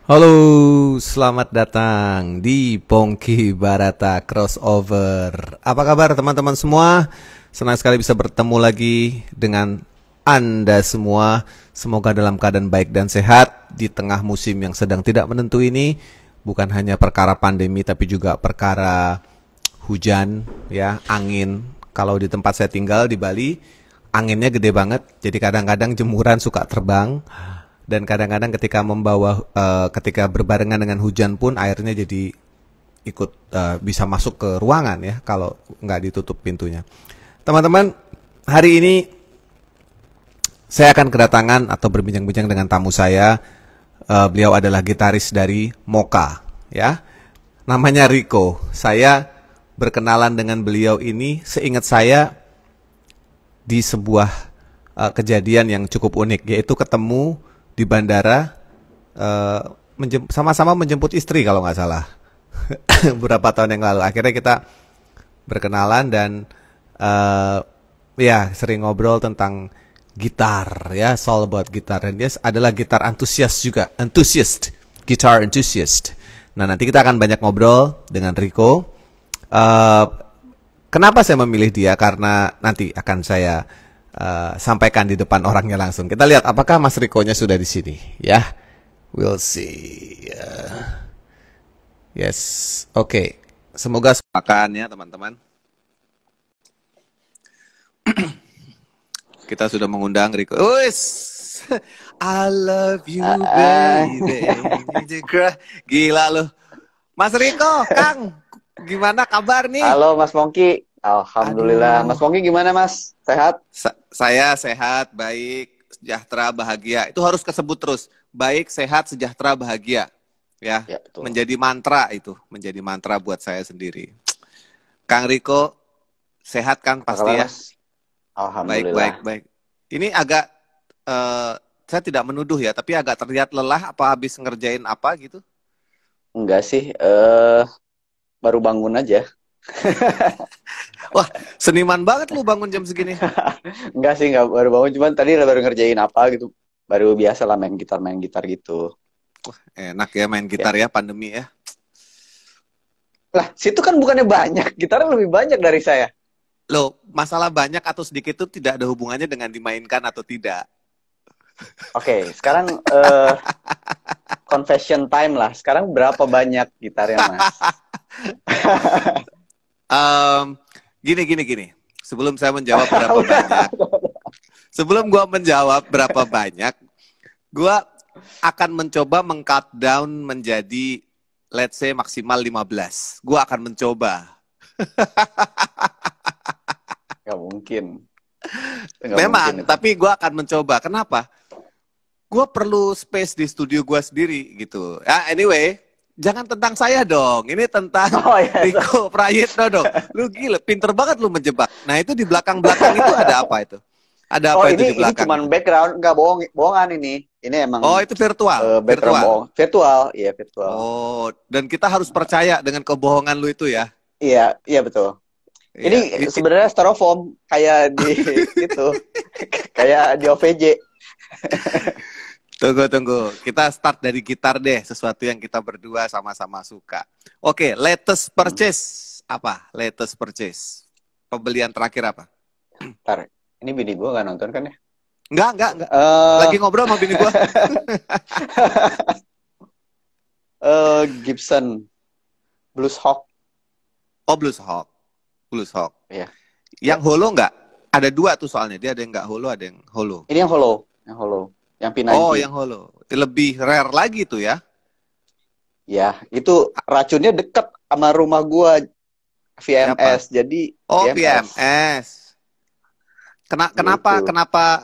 Halo, selamat datang di Pongki Barata Crossover. Apa kabar teman-teman semua? Senang sekali bisa bertemu lagi dengan Anda semua. Semoga dalam keadaan baik dan sehat di tengah musim yang sedang tidak menentu ini. Bukan hanya perkara pandemi tapi juga perkara hujan, ya, angin. Kalau di tempat saya tinggal di Bali, anginnya gede banget. Jadi kadang-kadang jemuran suka terbang. Dan kadang-kadang ketika berbarengan dengan hujan pun airnya jadi ikut bisa masuk ke ruangan ya kalau nggak ditutup pintunya. Teman-teman, hari ini saya akan kedatangan atau berbincang-bincang dengan tamu saya. Beliau adalah gitaris dari Moka, ya. Namanya Rico. Saya berkenalan dengan beliau ini seingat saya di sebuah kejadian yang cukup unik, yaitu ketemu di bandara, sama-sama menjemput istri kalau nggak salah beberapa tahun yang lalu. Akhirnya kita berkenalan dan ya sering ngobrol tentang gitar, ya, soal about gitar. Dan dia adalah gitar antusias juga, guitar enthusiast. Nah, nanti kita akan banyak ngobrol dengan Rico. Kenapa saya memilih dia? Karena nanti akan saya sampaikan di depan orangnya langsung. Kita lihat apakah Mas Riko-nya sudah di sini, ya. We'll see. Yes, oke. Semoga makan ya teman-teman. Kita sudah mengundang Riko. Wis, I love you baby. Gila loh, Mas Riko, Kang. Gimana kabar nih? Halo Mas Pongki. Alhamdulillah. Aduh. Mas Pongki gimana Mas? Sehat? Saya sehat, baik, sejahtera, bahagia. Itu harus kesebut terus. Baik, sehat, sejahtera, bahagia. Ya, Ya, betul. menjadi mantra itu. Menjadi mantra buat saya sendiri. Kang Riko, sehat kan Apa pasti kabar, ya? Mas? Baik, Alhamdulillah. baik, baik. Ini agak, saya tidak menuduh ya, tapi agak terlihat lelah apa habis ngerjain apa gitu? Enggak sih, baru bangun aja. Wah, seniman banget lu bangun jam segini. Enggak sih, enggak baru bangun. Cuman tadi baru ngerjain apa gitu. Baru biasa lah main gitar gitu. Enak ya main gitar ya, pandemi ya. Lah, situ kan bukannya banyak. Gitarnya lebih banyak dari saya. Loh, masalah banyak atau sedikit itu tidak ada hubungannya dengan dimainkan atau tidak. Oke, sekarang confession time lah. Sekarang berapa banyak gitarnya, Mas? Gini. Sebelum saya menjawab berapa banyak, sebelum gua menjawab berapa banyak, gua akan mencoba meng-cut down menjadi, let's say, maksimal 15. Gua akan mencoba. Nggak mungkin. Memang, mungkin tapi gua akan mencoba. Kenapa? Gua perlu space di studio gua sendiri gitu. Ya, anyway, jangan tentang saya dong. Ini tentang Riko Prayitno dong. Lu gila, pinter banget lu menjebak. Nah, itu di belakang-belakang itu ada apa itu? Ada apa itu di belakang? Ini cuman background, nggak bohongan ini. Ini emang. Oh, itu virtual. Virtual, iya virtual. Oh, dan kita harus percaya dengan kebohongan lu itu ya? Iya betul. Ini sebenarnya styrofoam kayak di itu, kayak di OVJ. Tunggu. Kita start dari gitar deh, sesuatu yang kita berdua sama-sama suka. Oke, latest purchase apa? Latest purchase. Pembelian terakhir apa? Ntar, ini bini gue nggak nonton kan ya? Enggak. Lagi ngobrol sama bini gue. Gibson Blues Hawk. Oh, Blues Hawk. Iya. Yang holo nggak? Ada dua tuh soalnya. Dia ada yang nggak holo, ada yang holo. Ini yang holo. Yang P90. Oh, yang holo. Lebih rare lagi tuh ya? Ya, itu racunnya deket sama rumah gua, VMS. Siapa? Jadi Oh, VMS.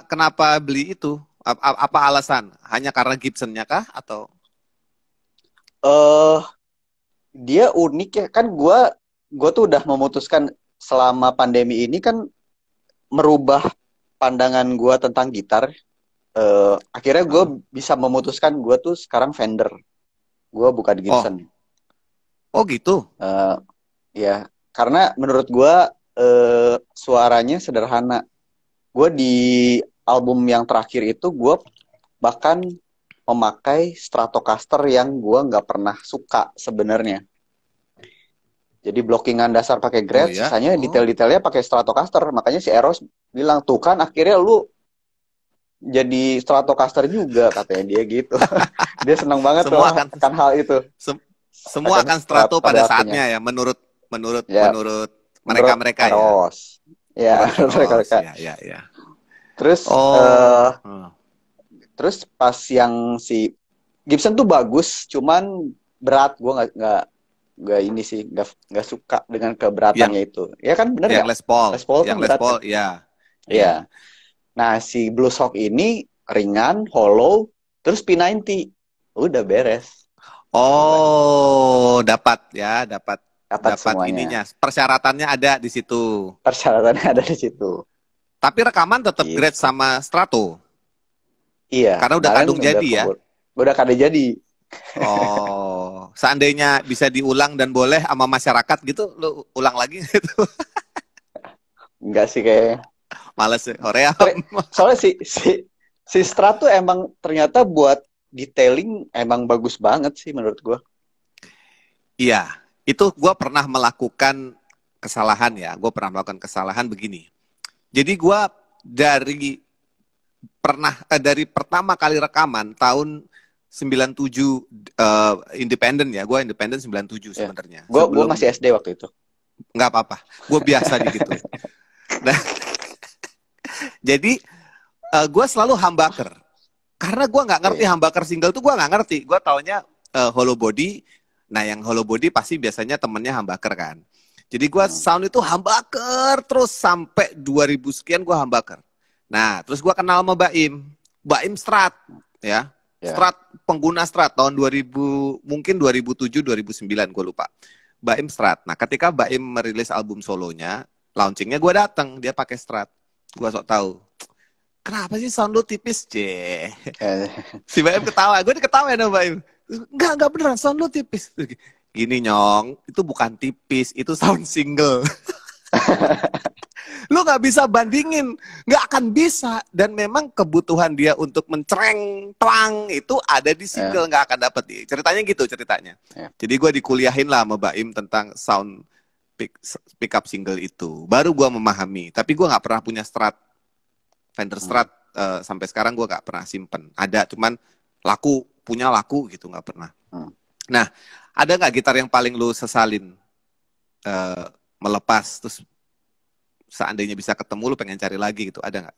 Kenapa beli itu? Apa alasan? Hanya karena Gibson-nya kah atau? Dia unik ya, kan gua tuh udah memutuskan selama pandemi ini kan merubah pandangan gua tentang gitar. Akhirnya gue bisa memutuskan gue tuh sekarang Fender. Gue bukan Gibson. Oh gitu? Ya, karena menurut gue suaranya sederhana. Gue di album yang terakhir itu gue bahkan memakai Stratocaster yang gue nggak pernah suka sebenarnya. Jadi blockingan dasar pakai Oh Gretsch, ya? sisanya Oh. detail-detailnya pakai Stratocaster. Makanya si Eros bilang, tuh kan akhirnya lu jadi Stratocaster juga, katanya dia gitu. Dia senang banget tuh Semua akan akan hal itu. sem- semua Akan akan strato pada pada waktunya. saatnya ya, menurut menurut Ya, menurut menurut mereka-mereka ya. Eros. Ya, Menurut menurut Eros, mereka. ya ya ya. Terus Oh. terus pas yang si Gibson tuh bagus, cuman berat. Gue nggak ini sih, nggak suka dengan Yang keberatannya itu. Ya kan, bener yang nggak? Les Paul, Les Paul kan yang Les berat kan? Paul, ya. Ya. Iya. Nah, si Blues Hawk ini ringan, hollow, terus P90. Udah beres. Oh, dapat ya, dapat Dapat dapat semuanya. ininya. Persyaratannya ada di situ. Persyaratannya ada di situ. Tapi rekaman tetap grade Gitu. sama strato. Iya, Karena udah kemarin kadung udah jadi ya. udah kada jadi. Oh, seandainya bisa diulang dan boleh sama masyarakat gitu, lu ulang lagi gitu. Enggak sih kayaknya. Males ya, Korea. Soalnya si Strat tuh emang ternyata buat detailing emang bagus banget sih menurut gua. Iya, itu gue pernah melakukan kesalahan ya. Gue pernah melakukan kesalahan begini. Jadi gue dari dari pertama kali rekaman tahun 97 independen ya. Gue independen 97 Ya. sebenarnya. Gua Sebelum masih SD waktu itu. nggak apa-apa. Gue biasa digituin. Nah, jadi gue selalu humbucker. Karena gue nggak ngerti humbucker single tuh gue nggak ngerti. Gue taunya hollow body. Nah, yang hollow body pasti biasanya temennya humbucker kan. Jadi gue sound itu humbucker terus sampai 2000 sekian gue humbucker. Nah, terus gue kenal sama Baim. Baim Strat ya. Strat, pengguna Strat tahun 2000, mungkin 2007 2009 gue lupa. Baim Strat. Nah, ketika Baim merilis album solonya, launchingnya gue datang, dia pakai Strat. Gue sok tahu. Kenapa sih sound lu tipis, C? Si Baim ketawa, gue diketawa ya sama Baim. Enggak beneran, sound lu tipis. Gini Nyong, itu bukan tipis, itu sound single. Lu nggak bisa bandingin, nggak akan bisa. Dan memang kebutuhan dia untuk mencereng, twang, itu ada di single, nggak akan dapet. Ceritanya gitu ceritanya. Jadi gue dikuliahin lah sama Baim tentang sound pick up single itu. Baru gue memahami, tapi gue nggak pernah punya Strat. Fender Strat sampai sekarang gue nggak pernah simpen. Ada, cuman punya laku gitu, nggak pernah. Nah, ada nggak gitar yang paling lu sesalin melepas, terus seandainya bisa ketemu lu pengen cari lagi gitu, ada nggak?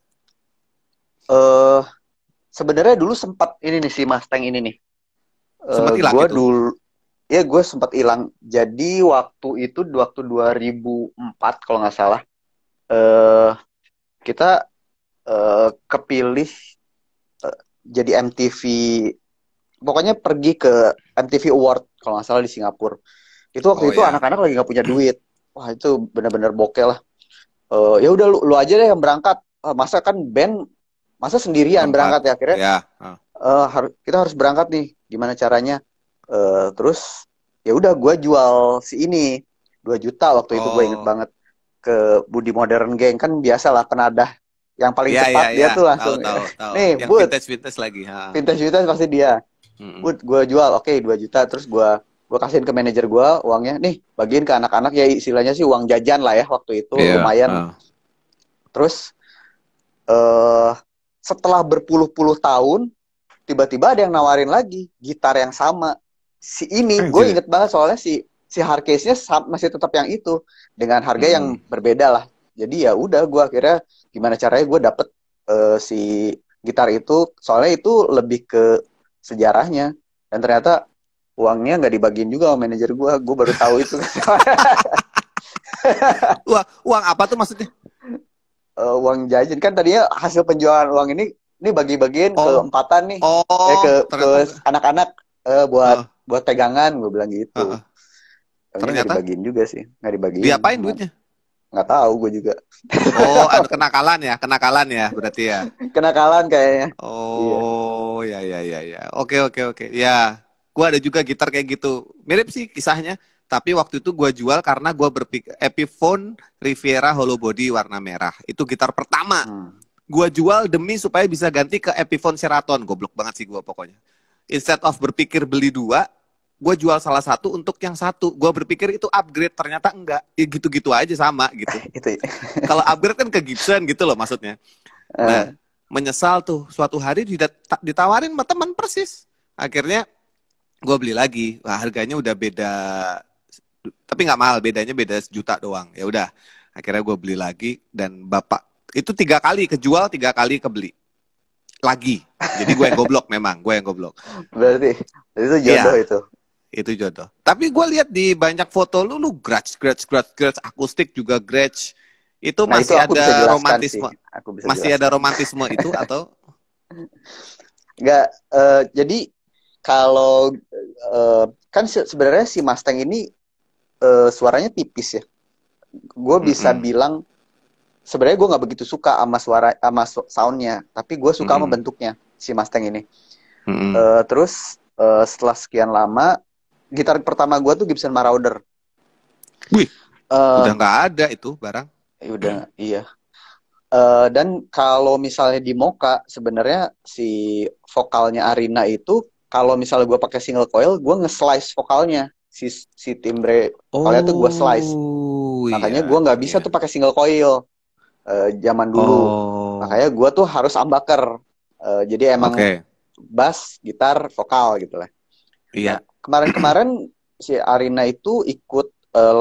Sebenarnya dulu sempat ini nih si Mustang ini nih. Sempat hilang Gue gitu? dulu, ya gue sempat hilang. Jadi waktu 2004 kalau nggak salah, kita kepilih jadi MTV, pokoknya pergi ke MTV Award kalau nggak salah di Singapura. Itu waktu itu anak-anak lagi nggak punya duit. Wah, itu benar-benar bokeh lah. Ya udah lu aja deh yang berangkat. Masa kan band, masa sendirian berangkat ya, akhirnya kita harus berangkat nih, gimana caranya. Terus ya udah gue jual si ini 2 juta waktu itu, gue inget banget, ke Budi Modern Gang. Kan biasa lah penadah yang paling cepat dia tuh langsung tahu. nih yang Bud, vintage lagi vintage pasti dia. Bud, gue jual, oke, 2 juta. Terus gue kasihin ke manajer gue uangnya, nih bagiin ke anak-anak, ya istilahnya sih uang jajan lah ya waktu itu, lumayan. Terus setelah berpuluh-puluh tahun, tiba-tiba ada yang nawarin lagi gitar yang sama. Si ini gue inget banget, soalnya si hardcase-nya masih tetap yang itu dengan harga yang berbeda lah. Jadi ya udah, gue akhirnya gimana caranya gue dapet si gitar itu, soalnya itu lebih ke sejarahnya. Dan ternyata uangnya nggak dibagiin juga sama manajer gue baru tahu itu. Uang apa tuh maksudnya? Uang jajan kan, tadinya hasil penjualan uang ini bagi-bagiin ke empatan nih, ke anak-anak buat pegangan, gue bilang gitu. Ternyata nggak dibagiin juga sih, nggak dibagiin. Diapain duitnya? Nggak tahu gue juga. Ada kenakalan ya berarti ya. Kenakalan kayaknya. Oh iya. Ya. Oke. Ya, gue ada juga gitar kayak gitu, mirip sih kisahnya. Tapi waktu itu gue jual karena gue berpikir Epiphone Riviera hollow body warna merah. Itu gitar pertama. Gue jual demi supaya bisa ganti ke Epiphone Sheraton. Goblok banget sih gue pokoknya. instead of berpikir beli dua, gue jual salah satu untuk yang satu. Gue berpikir itu upgrade, ternyata enggak. Ya gitu-gitu aja sama gitu. Itu. Kalau upgrade kan ke Gibson gitu loh maksudnya. Nah, menyesal tuh suatu hari ditawarin sama teman persis. Akhirnya gue beli lagi. Wah, harganya udah beda, tapi nggak mahal, bedanya beda 1 juta doang. Ya udah, akhirnya gue beli lagi dan bapak itu 3 kali kejual, 3 kali kebeli lagi. Jadi gue yang goblok memang, gue yang goblok. Berarti itu jodoh Iya, itu. itu jodoh. Tapi gue lihat di banyak foto lu scratch, akustik juga scratch. Itu Nah, itu masih aku bisa ada jelaskan sih. romantisme, Aku bisa masih ada jelaskan. romantisme itu atau? Enggak, jadi kalau kan sebenarnya si Mustang ini suaranya tipis ya. Gue bisa Mm-mm. bilang sebenarnya gue nggak begitu suka sama suara sama soundnya, tapi gue suka sama Mm-mm. bentuknya si Mustang ini. Mm-mm. Terus setelah sekian lama, gitar pertama gue tuh Gibson Marauder. Wih, Eh udah nggak ada itu barang. udah iya. Dan kalau misalnya di Mocha sebenarnya si vokalnya Arina itu kalau misalnya gue pakai single coil, gue nge-slice vokalnya si timbre vokalnya tuh gue slice. Oh Makanya iya, gue nggak bisa iya. tuh pakai single coil zaman dulu. Oh, Makanya gue tuh harus humbucker. Jadi emang oke. bass, gitar, vokal gitu lah. Nah, Iya. kemarin-kemarin si Arina itu ikut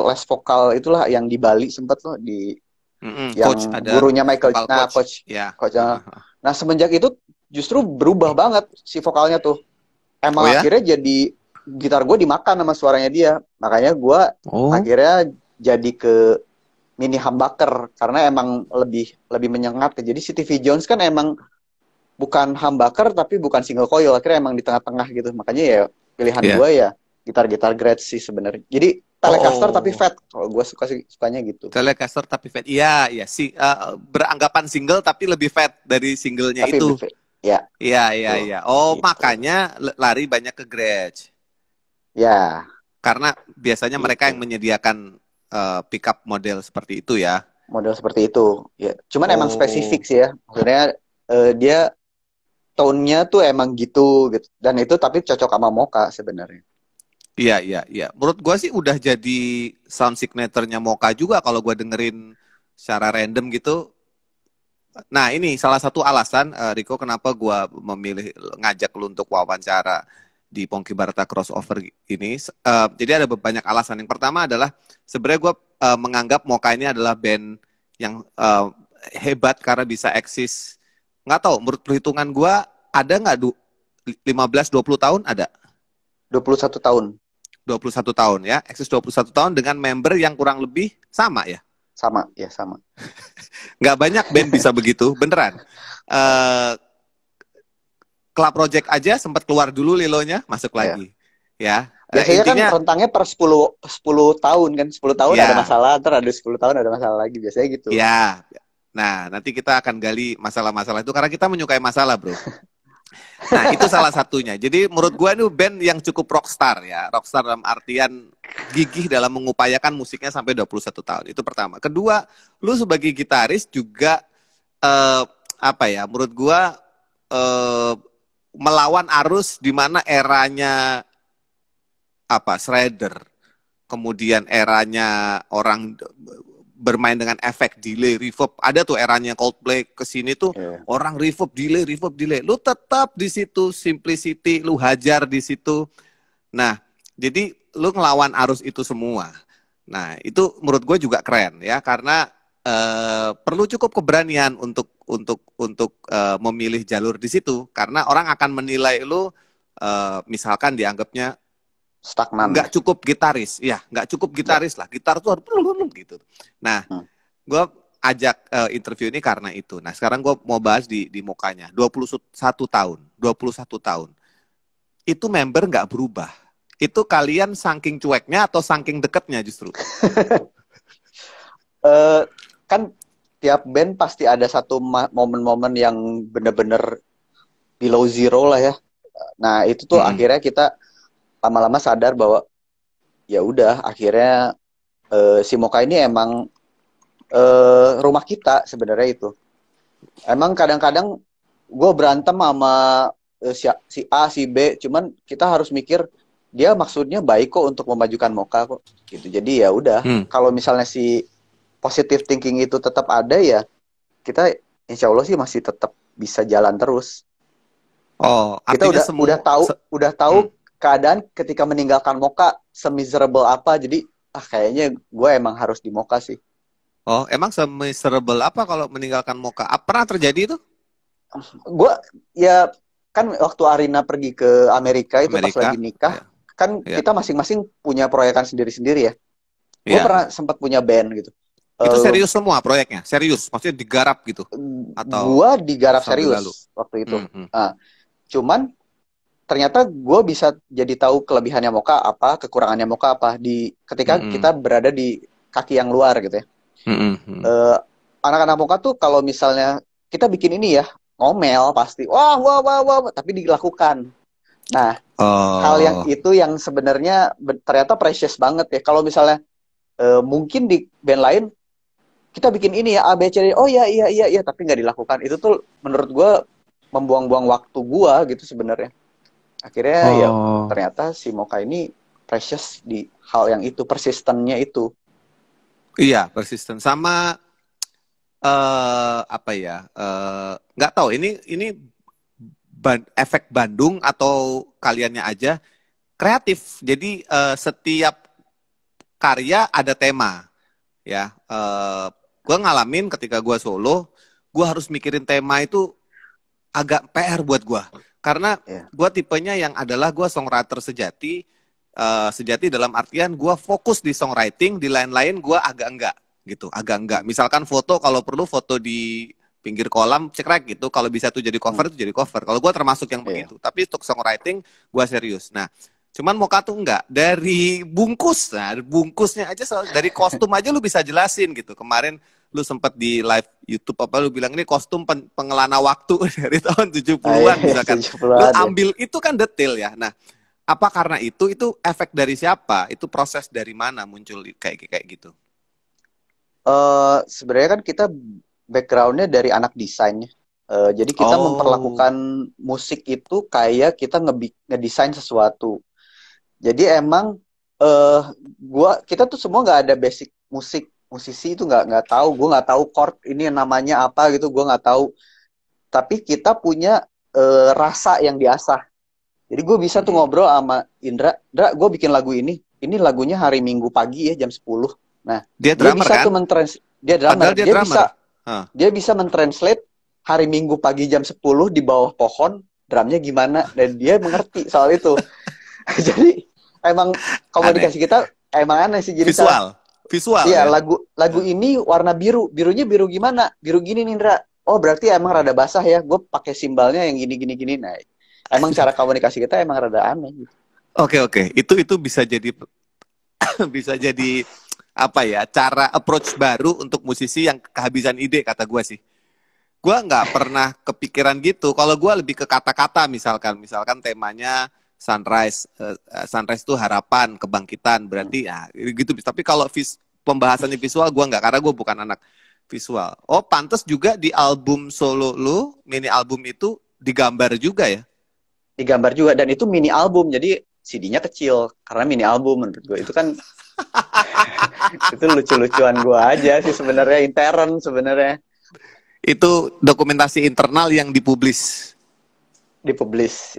les vokal itulah yang di Bali sempet loh di Mm-mm. Coach yang ada gurunya Michael. vokal Nah, coach. coach Ya. coach Heeh. nah semenjak itu justru berubah banget si vokalnya tuh. Oh Emang ya? akhirnya jadi gitar gue dimakan sama suaranya dia. Makanya gue Oh. akhirnya jadi ke mini humbucker karena emang lebih lebih menyengat. Jadi si TV Jones kan emang bukan humbucker tapi bukan single coil, akhirnya emang di tengah-tengah gitu. Makanya ya pilihan Iya. gue ya gitar-gitar Gretsch sih sebenarnya. Jadi Telecaster tapi Oh. fat. Kalau gue sukanya gitu. Telecaster tapi fat. Iya, iya. Beranggapan single tapi lebih fat dari singlenya Tapi itu. ya Iya, iya, tuh iya. Oh, gitu. makanya lari banyak ke Gretsch. Ya, Karena biasanya mereka yang gitu. menyediakan pickup model seperti itu ya. Model seperti itu. Ya, cuman emang spesifik Oh. sih ya. Maksudnya dia tone-nya tuh emang gitu gitu. Dan itu tapi cocok sama Mocha sebenarnya. Iya, iya, iya. Menurut gua sih udah jadi sound signature-nya Mocha juga kalau gua dengerin secara random gitu. Nah, ini salah satu alasan Rico kenapa gua memilih ngajak lu untuk wawancara di Pongki Barata Crossover ini. Jadi ada banyak alasan. Yang pertama adalah sebenarnya gua menganggap Mocha ini adalah band yang hebat karena bisa eksis. Nggak tahu, menurut perhitungan gua ada nggak 15-20 tahun ada? 21 tahun 21 tahun ya, eksis 21 tahun dengan member yang kurang lebih sama ya. sama ya sama. Nggak banyak band bisa begitu, beneran. Eh Club Project aja sempat keluar dulu Lilonya, masuk Ya. lagi. Ya, Biasanya kan intinya rentangnya per 10 tahun kan. 10 tahun ada ya, masalah, ntar ada 10 tahun ada masalah lagi. Biasanya gitu. ya. Nah, nanti kita akan gali masalah-masalah itu karena kita menyukai masalah, bro. Nah, itu salah satunya. Jadi menurut gue ini band yang cukup rockstar ya. Rockstar dalam artian gigih dalam mengupayakan musiknya sampai 21 tahun. Itu pertama. Kedua, lu sebagai gitaris juga apa ya? Menurut gue melawan arus di mana eranya apa? Shredder. Kemudian eranya orang bermain dengan efek delay, reverb. Ada tuh eranya Coldplay ke sini tuh Yeah. orang reverb, delay, reverb, delay. Lu tetap di situ simplicity, lu hajar di situ. Nah, jadi lu ngelawan arus itu semua. Nah, itu menurut gue juga keren ya karena perlu cukup keberanian untuk memilih jalur di situ karena orang akan menilai lu misalkan dianggapnya Stagnan ya. nggak cukup gitaris, ya nggak cukup Ya. gitaris lah, gitar tuh harus gitu. Nah, gue ajak interview ini karena itu. Nah, sekarang gue mau bahas di mukanya. 21 tahun, 21 tahun. Itu member nggak berubah. Itu kalian saking cueknya atau saking deketnya justru? Kan tiap band pasti ada satu momen-momen yang bener-bener below zero lah ya. Nah, itu tuh akhirnya kita lama-lama sadar bahwa ya udah akhirnya si Mocha ini emang rumah kita sebenarnya itu. Emang kadang-kadang gue berantem sama si A, si B, cuman kita harus mikir dia maksudnya baik kok untuk memajukan Mocha kok gitu. Jadi ya udah, kalau misalnya si positive thinking itu tetap ada ya, kita insya Allah sih masih tetap bisa jalan terus. Oh, Kita artinya semua udah tahu keadaan ketika meninggalkan Mocha semiserable apa. Jadi kayaknya gue emang harus di Mocha sih. Oh, emang semiserable apa kalau meninggalkan Mocha? Pernah terjadi itu? Gue ya kan waktu Arina pergi ke Amerika itu pas Amerika, lagi nikah, ya. kan Ya. kita masing-masing punya proyekan sendiri-sendiri ya. Gue Ya. pernah sempat punya band gitu. Itu serius semua proyeknya? Serius? Maksudnya digarap gitu? Atau Gue digarap sambil lalu? serius waktu itu. Cuman ternyata gue bisa jadi tahu kelebihannya Mocha apa, kekurangannya Mocha apa ketika kita berada di kaki yang luar gitu ya. Anak-anak Mocha tuh kalau misalnya kita bikin ini ya, ngomel pasti wah, tapi dilakukan. Nah, hal yang itu yang sebenarnya ternyata precious banget ya. Kalau misalnya mungkin di band lain kita bikin ini ya A B C D, oh iya, tapi nggak dilakukan. Itu tuh menurut gue membuang-buang waktu gue gitu sebenarnya. Akhirnya ya ternyata si Mocha ini precious di hal yang itu, persistennya itu. Iya, persisten sama apa ya? Nggak tahu ini efek Bandung atau kaliannya aja kreatif. Jadi setiap karya ada tema, ya. Gue ngalamin ketika gue solo, gue harus mikirin tema itu agak PR buat gue. Karena gue tipenya yang adalah gue songwriter sejati. Sejati dalam artian gue fokus di songwriting, di lain-lain gue agak enggak gitu, agak enggak. Misalkan foto, kalau perlu foto di pinggir kolam cekrek gitu, kalau bisa tuh jadi cover tuh jadi cover. Kalau gue termasuk yang begitu. Tapi untuk songwriting gue serius. Nah, cuman Mocha tuh enggak. Dari bungkus, nah bungkusnya aja, dari kostum aja lu bisa jelasin gitu. Kemarin lu sempat di live YouTube apa lu bilang ini kostum pengelana waktu dari tahun 70-an misalkan. Lu ambil itu kan detail ya. Nah, apa karena itu efek dari siapa? Itu proses dari mana muncul kayak gitu? Sebenarnya kan kita backgroundnya dari anak desain. Jadi kita memperlakukan musik itu kayak kita ngedesain sesuatu. Jadi emang kita tuh semua nggak ada basic musisi itu nggak tahu. Gue nggak tahu chord ini namanya apa gitu, gue nggak tahu. Tapi kita punya rasa yang diasah. Jadi gue bisa tuh ngobrol sama Indra, gue bikin lagu ini lagunya hari Minggu pagi ya jam 10. Nah, dia drummer, bisa kan? tuh dia drummer. Dia bisa mentranslate hari Minggu pagi jam 10 di bawah pohon, drumnya gimana, dan dia mengerti soal itu. Jadi emang komunikasi kita emang aneh sih. Jadi visual. Iya, ya? lagu ini warna birunya biru gimana? Biru gini nih, Indra. Oh, berarti emang rada basah ya. Gue pakai simbalnya yang gini. Nah, emang cara komunikasi kita emang rada aneh gitu. Oke. Itu bisa jadi bisa jadi apa ya, cara approach baru untuk musisi yang kehabisan ide, kata gue sih. Gue nggak pernah kepikiran gitu. Kalau gue lebih ke kata-kata, misalkan temanya sunrise itu harapan, kebangkitan, berarti ya gitu. Tapi kalau pembahasannya visual, gue nggak, karena gue bukan anak visual. Oh, pantes juga di album solo lu, mini album itu digambar juga ya? Digambar juga, dan itu mini album, jadi CD-nya kecil karena mini album. Menurut gue itu kan itu lucu-lucuan gue aja sih sebenarnya, intern sebenarnya. Itu dokumentasi internal yang dipublish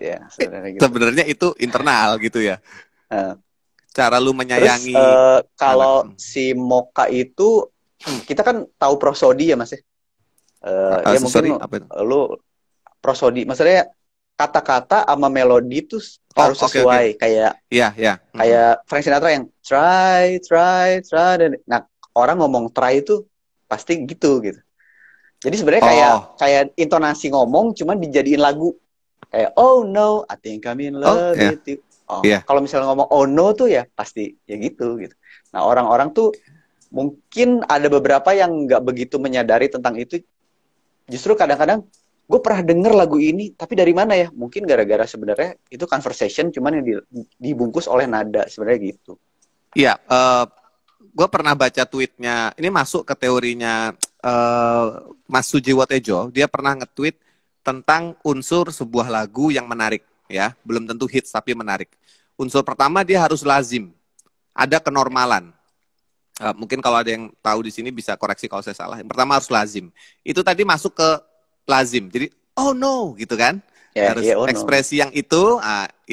ya sebenarnya gitu. Sebenarnya itu internal gitu ya. Cara lu menyayangi. Terus kalau si Mocha itu kita kan tahu prosodi ya Mas ya. Ya mungkin lu prosodi, maksudnya kata-kata sama melodi itu harus sesuai. Kayak kayak Frank Sinatra yang try. Nah, orang ngomong try itu pasti gitu. Jadi sebenarnya kayak intonasi ngomong cuman dijadiin lagu. Kayak oh no, I think I'm in love with you. Kalau misalnya ngomong oh no tuh ya pasti ya gitu. Nah, orang-orang tuh mungkin ada beberapa yang nggak begitu menyadari tentang itu. Justru kadang-kadang gue pernah denger lagu ini, tapi dari mana ya? Mungkin gara-gara sebenarnya itu conversation, cuman yang dibungkus oleh nada, sebenarnya gitu. Iya, gue pernah baca tweetnya, ini masuk ke teorinya Mas Sujiwo Tejo, dia pernah nge-tweet tentang unsur sebuah lagu yang menarik, ya. Belum tentu hits tapi menarik. Unsur pertama dia harus lazim, ada kenormalan. Mungkin kalau ada yang tahu di sini bisa koreksi kalau saya salah. Yang pertama harus lazim. Itu tadi masuk ke lazim. Jadi oh no gitu kan. Harus oh no. ekspresi yang itu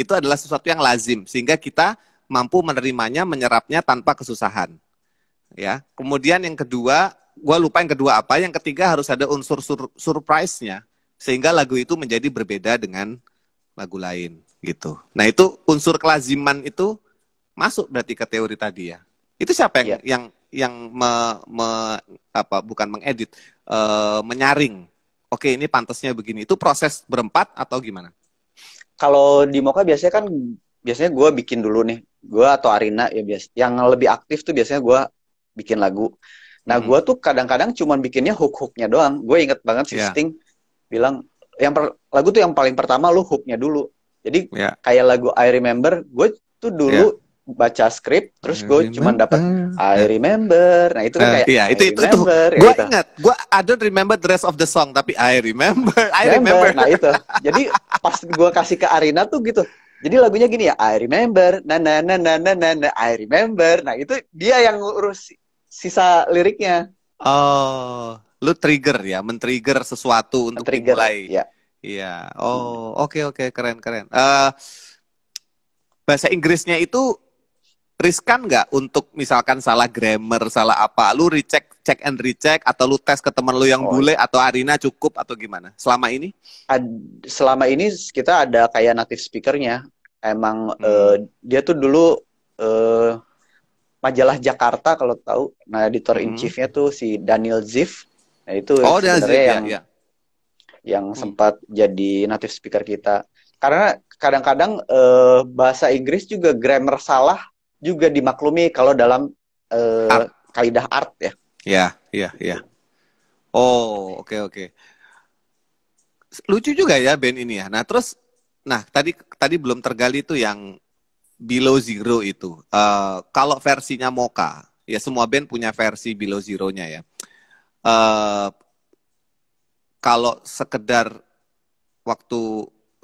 adalah sesuatu yang lazim sehingga kita mampu menerimanya, menyerapnya tanpa kesusahan. Ya. Kemudian yang kedua, gue lupa yang kedua apa. Yang ketiga harus ada unsur surprise-nya sehingga lagu itu menjadi berbeda dengan lagu lain gitu. Nah, itu unsur kelaziman itu masuk berarti ke teori tadi ya. Itu siapa yang bukan mengedit, menyaring. Oke, ini pantasnya begini. Itu proses berempat atau gimana? Kalau di Moka biasanya gue bikin dulu nih. Gue atau Arina ya yang lebih aktif tuh biasanya gue bikin lagu. Nah, gue tuh kadang-kadang cuman bikinnya hook-hooknya doang. Gue inget banget si Sting bilang lagu tuh yang paling pertama lu hooknya dulu. Jadi kayak lagu I Remember, gue tuh dulu baca skrip, terus gue cuma dapat I remember. Nah, itu kan kayak itu gue ingat. I don't remember the rest of the song, tapi I remember. Nah, itu. Jadi pas gue kasih ke Arina tuh gitu. Jadi lagunya gini ya, I remember, I remember. Nah, itu dia yang ngurus sisa liriknya. Oh, lu trigger ya, men-trigger sesuatu untuk dimulai. Iya. Oh, oke, keren. Bahasa Inggrisnya itu riskan nggak untuk misalkan salah grammar, salah apa? Lu check and recheck atau lu tes ke teman lu yang bule atau Arina cukup atau gimana? Selama ini? Selama ini kita ada kayak native speakernya. Emang dia tuh dulu majalah Jakarta kalau tahu. Nah, editor in chiefnya tuh si Daniel Ziff. Nah, itu sebenarnya yang sempat jadi native speaker kita. Karena kadang-kadang bahasa Inggris juga grammar salah juga dimaklumi kalau dalam kaidah art ya. Iya. Oh, oke. Lucu juga ya band ini ya. Nah, terus tadi belum tergali tuh yang Below Zero itu. Kalau versinya Moka, ya semua band punya versi Below Zero-nya ya. Kalau sekedar waktu,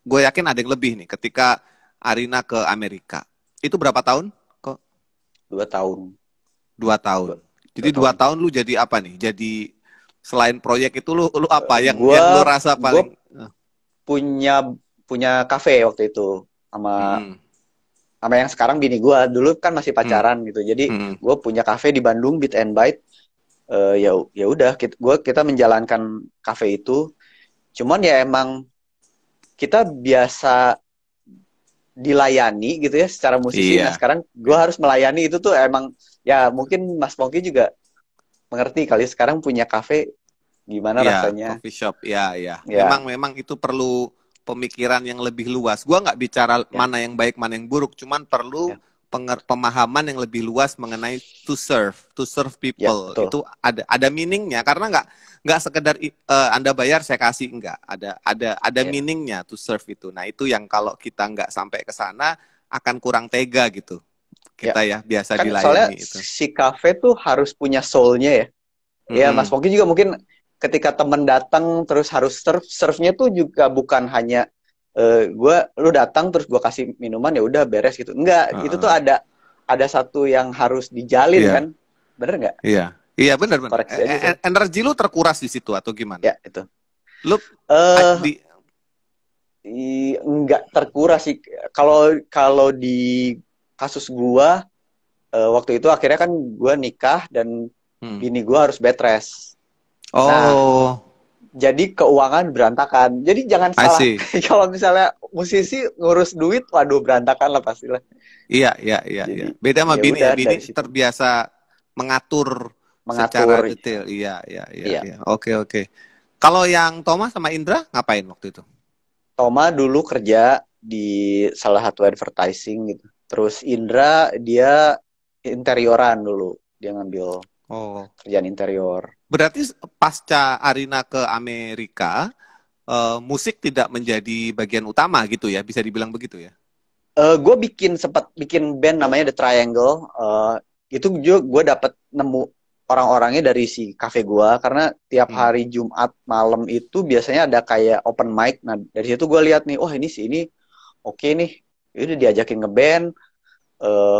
gue yakin ada yang lebih nih ketika Arina ke Amerika. Itu berapa tahun? 2 tahun. 2 tahun. Jadi 2 tahun lu jadi apa nih? Jadi selain proyek itu lu apa yang lu rasa paling? Punya kafe waktu itu sama yang sekarang bini gue. Dulu kan masih pacaran gitu. Jadi gue punya kafe di Bandung, Beat and Bite. Ya udah kita menjalankan kafe itu. Cuman ya emang kita biasa dilayani gitu ya secara musisi. Nah, sekarang gue harus melayani itu tuh emang ya mungkin Mas Pongki juga mengerti kali sekarang punya kafe gimana rasanya. Coffee shop ya. Memang itu perlu pemikiran yang lebih luas. Gue nggak bicara mana yang baik mana yang buruk, cuman perlu pemahaman yang lebih luas mengenai to serve people. Itu ada meaningnya karena nggak sekedar Anda bayar saya kasih, enggak, ada meaningnya to serve itu. Nah, itu yang kalau kita nggak sampai ke sana akan kurang tega gitu kita biasa kan dilayani. Soalnya itu si kafe tuh harus punya soul-nya ya. Ya, Mas Pongki juga mungkin ketika temen datang terus harus serve-nya tuh juga bukan hanya lu datang terus gue kasih minuman ya udah beres gitu. Enggak, itu tuh ada satu yang harus dijalin kan. Bener nggak? Iya benar. Energi lu terkuras di situ atau gimana? Ya, itu. Lu enggak terkuras sih. Kalau di kasus gua waktu itu akhirnya kan gua nikah dan bini gua harus bed rest. Nah, jadi keuangan berantakan. Jadi jangan salah. Kalau misalnya musisi ngurus duit, waduh berantakan lah pastilah. Iya. Beda sama bini ya. Bini terbiasa mengatur secara detail. Iya. Oke. Kalau yang Thomas sama Indra ngapain waktu itu? Thomas dulu kerja di salah satu advertising gitu. Terus Indra dia interioran dulu. Dia ngambil kerjaan interior. Berarti pasca Arina ke Amerika, musik tidak menjadi bagian utama gitu ya, bisa dibilang begitu ya? Gue sempat bikin band namanya The Triangle. Itu juga gue dapet nemu orang-orangnya dari si cafe gua, karena tiap Hmm. hari Jumat malam itu biasanya ada kayak open mic. Nah, dari situ gua lihat nih, oh ini oke nih. Udah diajakin ngeband.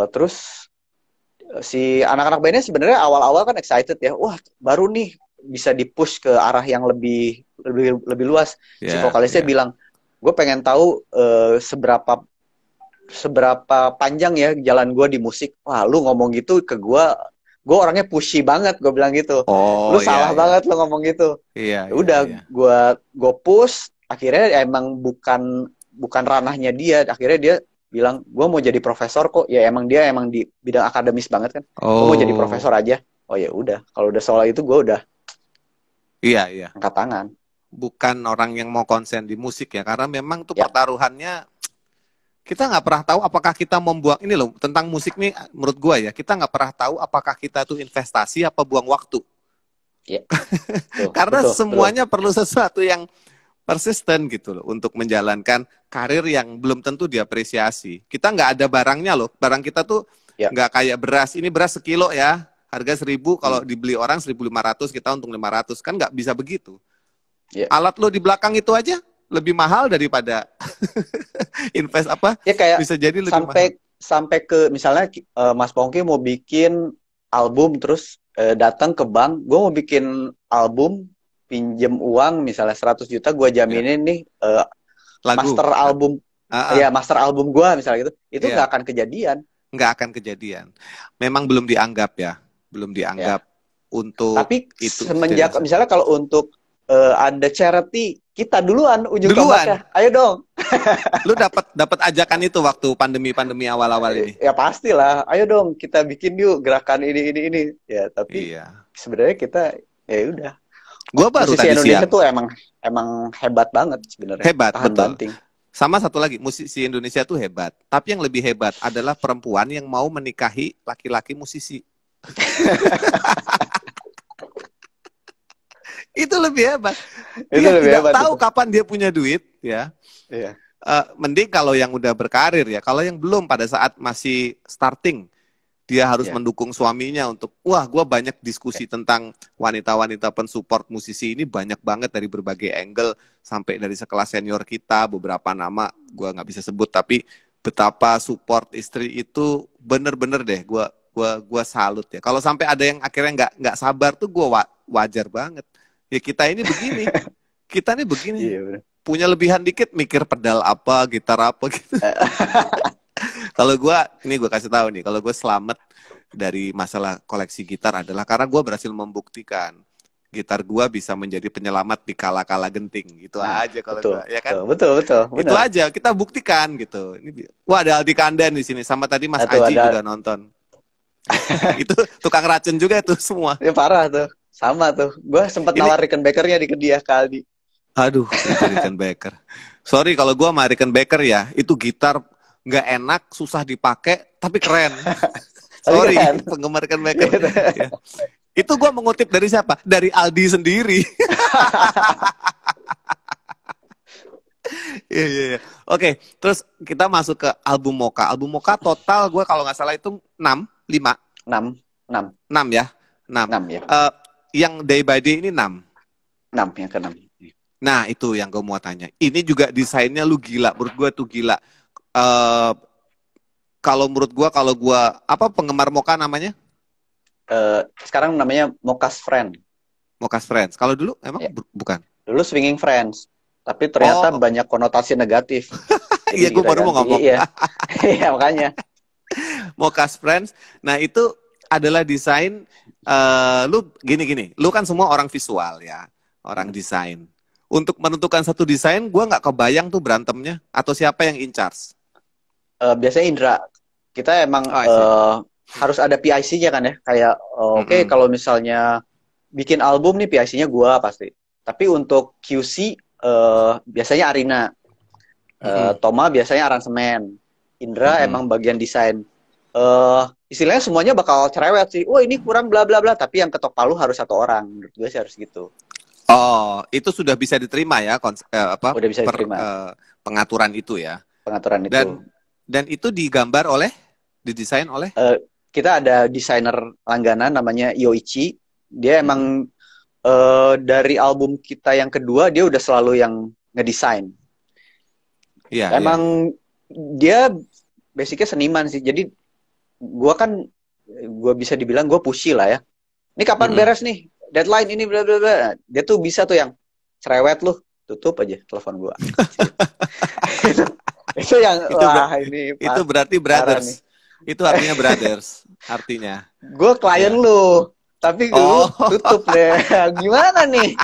Terus si anak-anak bandnya sebenarnya awal-awal kan excited ya. Wah, baru nih bisa di-push ke arah yang lebih luas. Si Ya, vokalisnya ya. bilang, gue pengen tahu seberapa seberapa panjang ya jalan gue di musik. Wah, lu ngomong gitu ke gue orangnya pushy banget, gue bilang gitu. Lu Oh, salah iya, iya. banget lu ngomong gitu. Iya, Ya iya, udah, iya. gue push. Akhirnya emang bukan bukan ranahnya dia. Akhirnya dia bilang, gue mau jadi profesor kok. Ya emang di bidang akademis banget kan. Gue mau jadi Oh, profesor aja. Oh ya udah, kalau udah soal itu gue udah iya, iya. angkat tangan. Bukan orang yang mau konsen di musik ya, karena memang tuh Ya, pertaruhannya kita nggak pernah tahu apakah kita membuang ini loh tentang musik nih menurut gua ya kita nggak pernah tahu apakah kita tuh investasi apa buang waktu ya, betul, karena betul, betul. semuanya perlu sesuatu yang persisten gitu loh untuk menjalankan karir yang belum tentu diapresiasi. Kita nggak ada barangnya loh, barang kita tuh Ya, nggak kayak beras. Ini beras sekilo ya, harga 1.000 kalau hmm, dibeli orang 1.500 kita untung 500 kan nggak bisa begitu. ya. Alat lo di belakang itu aja lebih mahal daripada invest apa Ya kayak bisa jadi lebih mahal. sampai sampai ke misalnya Mas Pongki mau bikin album terus datang ke bank, gue mau bikin album, pinjem uang misalnya 100 juta, gue Ya, jaminin nih lagu. master album, Ah, ah, ya master album gue misalnya gitu, itu nggak ya, akan kejadian. nggak akan kejadian. Memang belum dianggap ya, belum Ya, dianggap untuk tapi itu semenjak seriusan. misalnya kalau untuk ada charity, kita duluan ujung Duluan, tombaknya, ayo dong. lu dapat dapat ajakan itu waktu pandemi-pandemi awal-awal ini. Ya pastilah, ayo dong kita bikin yuk gerakan ini. Ya, tapi Iya. sebenarnya kita ya udah. Gua baru Musisi tadi Indonesia siang. tuh emang emang hebat banget sebenarnya, Hebat, tahan betul. banting. Sama satu lagi, musisi Indonesia tuh hebat. Tapi yang lebih hebat adalah perempuan yang mau menikahi laki-laki musisi. Itu lebih hebat. Itu Dia lebih tidak hebat tahu itu. kapan dia punya duit, ya. Iya, Mending kalau yang udah berkarir ya. Kalau yang belum pada saat masih starting, dia harus iya. mendukung suaminya untuk, wah, gue banyak diskusi tentang wanita-wanita pensupport musisi ini banyak banget dari berbagai angle sampai dari sekelas senior kita beberapa nama gue nggak bisa sebut tapi betapa support istri itu bener-bener deh gue salut ya. Kalau sampai ada yang akhirnya nggak sabar tuh gue wajar banget. Ya kita ini begini Iya benar. punya lebihan dikit mikir pedal apa gitar apa gitu. Kalau gue kasih tahu nih, kalau gue selamat dari masalah koleksi gitar adalah karena gue berhasil membuktikan gitar gue bisa menjadi penyelamat di kala-kala genting. Gitu Nah, aja kalau betul, gue, ya kan? betul, betul, betul, Itu benar. aja kita buktikan gitu. Wah, ada Aldi Kandan di sini sama tadi Mas Atau Aji ada, juga nonton. Itu tukang racun juga itu semua. ya parah tuh, sama tuh. Gue sempat Ini nawar Rickenbackernya di dia ke Aldi. aduh, itu Rickenbacker. Sorry kalau gue sama Rickenbacker ya, itu gitar nggak enak, susah dipakai, tapi keren. Tapi Sorry, keren. penggemar Rickenbacker. Ya. Itu gue mengutip dari siapa? Dari Aldi sendiri. Iya, iya, iya. Oke, terus kita masuk ke album Mocha. Album Mocha total gue kalau nggak salah itu 6, 5, 6, 6, 6 ya. 6. 6 ya. Yang Day by Day ini 6. 6 yang ke-6. Nah, itu yang gue mau tanya. Ini juga desainnya lu gila. Menurut gue tuh gila. Eh kalau menurut gue, apa penggemar Mocha namanya? Sekarang namanya Mocha's Friend. Mocha's Friends. Kalau dulu emang Ya. bukan. Dulu Swinging Friends. Tapi ternyata Oh, banyak konotasi negatif. iya Jadi gue kita baru mau ganti. ngomong. Iya. Iya, makanya. Mocha's Friends. Nah, itu adalah desain lu gini-gini. Lu kan semua orang visual ya, orang desain. Untuk menentukan satu desain, gua nggak kebayang tuh berantemnya atau siapa yang in charge. Biasanya Indra, kita emang Oh, I see. harus ada PIC-nya kan ya. Kayak oke, Mm-mm. kalau misalnya bikin album nih PIC-nya gua pasti. Tapi untuk QC biasanya Arina. Mm-mm. Toma biasanya aransemen. Indra Mm-mm. emang bagian desain. Istilahnya semuanya bakal cerewet sih. Wah, ini kurang bla bla bla, tapi yang ketok palu harus satu orang. Menurut gue sih harus gitu. Oh, itu sudah bisa diterima ya Udah bisa diterima pengaturan itu ya. pengaturan itu. Dan itu didesain oleh Kita ada desainer langganan namanya Yoichi. Dia emang dari album kita yang kedua dia udah selalu yang ngedesain. Iya, iya. Emang dia basicnya seniman sih. Jadi gua kan gua bisa dibilang gua pushy lah ya. Ini kapan Mm-mm. beres nih? Deadline ini bla bla bla. Nah, dia tuh bisa tuh yang cerewet lu, tutup aja telepon gua. itu, itu yang Itu ber- wah ini itu berarti parah nih. brothers. Itu artinya brothers. Artinya. Gue klien Ya. lu, tapi lu Oh, tutup deh. Gimana nih?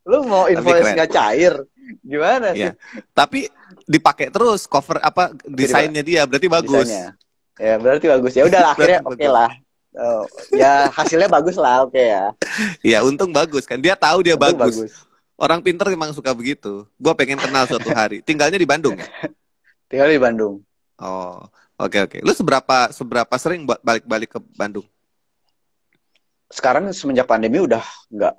Lu mau tapi invoice keren. nggak cair? Gimana sih? Ya. Tapi dipakai terus cover apa Oke, Pak. desainnya dia berarti bagus. Desainnya. Ya, berarti bagus. Ya udah akhirnya Berarti oke bagus. lah. Oh, ya hasilnya bagus lah, oke ya. Ya, untung bagus kan. Dia tahu dia Untung bagus. bagus. Orang pinter emang suka begitu. Gua pengen kenal suatu hari. Tinggalnya di Bandung ya? Tinggal di Bandung. Oh, oke oke. Lu seberapa sering buat balik-balik ke Bandung? Sekarang semenjak pandemi udah nggak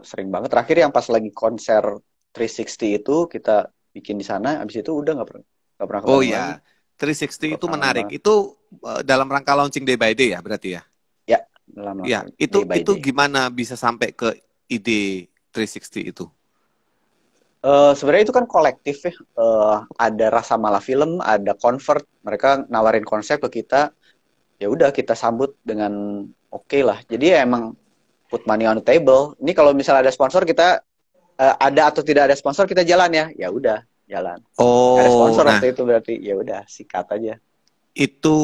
sering banget. Terakhir yang pas lagi konser 360 itu kita bikin di sana. Abis itu udah nggak pernah ke Oh Bandung lagi. ya, 360 Udah itu kangen menarik. banget. Itu dalam rangka launching day by day ya berarti ya? Ya, dalam Ya, day itu by itu day. gimana bisa sampai ke ide 360 itu? Sebenarnya itu kan kolektif ya. Ada Rasa Mala Film, ada Convert. Mereka nawarin konsep ke kita. Ya udah kita sambut dengan oke lah. Jadi ya emang put money on the table. Ini kalau misalnya ada sponsor kita ada atau tidak ada sponsor kita jalan ya. Ya udah jalan. Nggak ada Oh, sponsor waktu nah itu berarti ya udah sikat aja. itu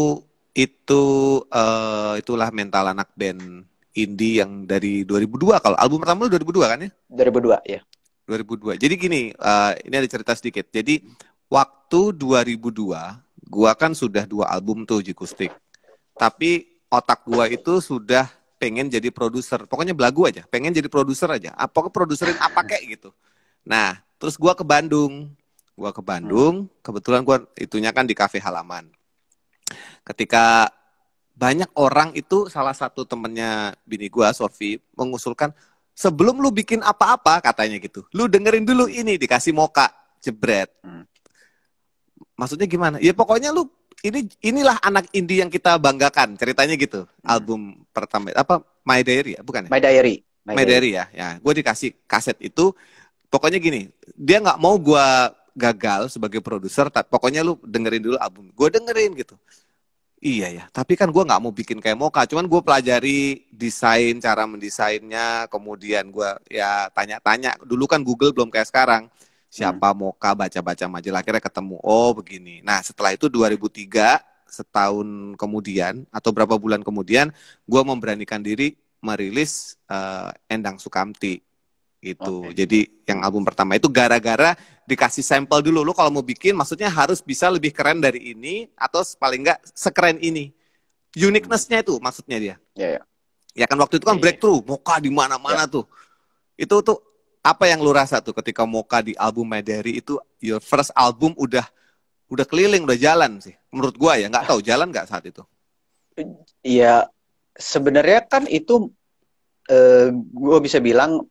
itulah mental anak band indie yang dari 2002 kalau album pertama lu 2002 kan ya? 2002 ya. 2002. Jadi gini, ini ada cerita sedikit. Jadi waktu 2002, gua kan sudah 2 album tuh Jikustik. Tapi otak gua itu sudah pengen jadi produser. Pokoknya belagu aja, pengen jadi produser aja. Apa produserin apa kayak gitu. Nah, terus gua ke Bandung. Gua ke Hmm. Bandung, kebetulan gua itunya kan di kafe halaman. Ketika banyak orang itu salah satu temennya bini gua, Sofi, mengusulkan sebelum lu bikin apa-apa katanya gitu. Lu dengerin dulu ini dikasih moka, jebret. Hmm. Maksudnya gimana? Ya pokoknya lu inilah anak indie yang kita banggakan, ceritanya gitu. Hmm. Album pertama apa My Diary ya, bukan ya? My Diary. My My Diary. Diary ya. Ya, gue dikasih kaset itu. Pokoknya gini, dia nggak mau gue gagal sebagai produser, pokoknya lu dengerin dulu album. Gue dengerin gitu. Iya ya, tapi kan gue nggak mau bikin kayak Mocha, cuman gue pelajari desain, cara mendesainnya, kemudian gue ya tanya-tanya. Dulu kan Google belum kayak sekarang. Hmm. Siapa Mocha, baca-baca majalah, akhirnya ketemu. Oh begini. Nah setelah itu 2003, setahun kemudian, atau berapa bulan kemudian, gue memberanikan diri merilis Endang Sukamti. Itu. Oke. Jadi yang album pertama itu gara-gara dikasih sampel dulu. Lu kalau mau bikin maksudnya harus bisa lebih keren dari ini atau paling enggak sekeren ini. Uniqueness-nya itu maksudnya dia. Ya ya. Ya kan waktu itu kan Ya, ya. breakthrough, Mocha di mana-mana Ya. tuh. Itu tuh apa yang lu rasa tuh ketika Mocha di album Mederi itu your first album udah keliling, udah jalan sih. Menurut gua ya, nggak tahu jalan nggak saat itu. Iya, sebenarnya kan itu gue bisa bilang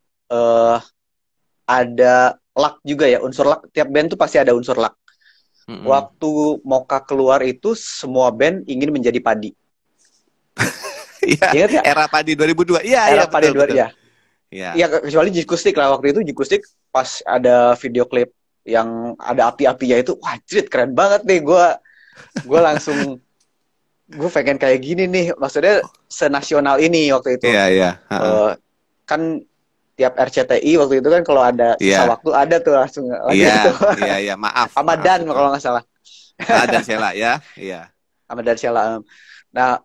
ada luck juga ya, unsur luck. Tiap band tuh pasti ada unsur luck. Mm-mm. Waktu Mocha keluar itu semua band ingin menjadi padi. Iya, Ingat ya? era Padi 2002. Iya, Era iya padi betul dua betul. ya. Iya. Iya, kecuali Jikustik lah waktu itu Jikustik pas ada video klip yang ada api-apinya itu, wah jrit, keren banget nih. Gue langsung gue pengen kayak gini nih. Maksudnya senasional ini waktu itu. Iya, iya. Kan tiap RCTI waktu itu kan kalau ada sisa Iya. waktu ada tuh langsung lagi Iya, tuh. iya, iya, maaf. Ramadan maaf, kalau nggak salah. Dan Sheila ya, iya. Ramadan Sheila. Nah,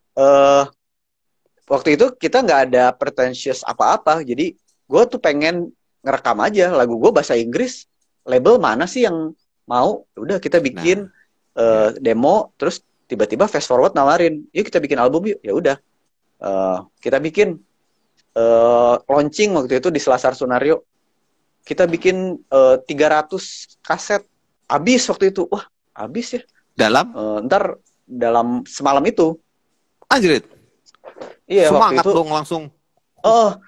waktu itu kita nggak ada pretentious apa-apa. Jadi gue tuh pengen ngerekam aja lagu gue bahasa Inggris. Label mana sih yang mau? Udah kita bikin demo, terus tiba-tiba fast forward nawarin, yuk kita bikin album yuk. Ya udah, kita bikin launching waktu itu di Selasar Sunario. Kita bikin 300 kaset. Habis waktu itu. Wah, habis ya. Dalam Ntar dalam semalam itu. anjrit. Iya, waktu Semangat itu. dong langsung. Wah,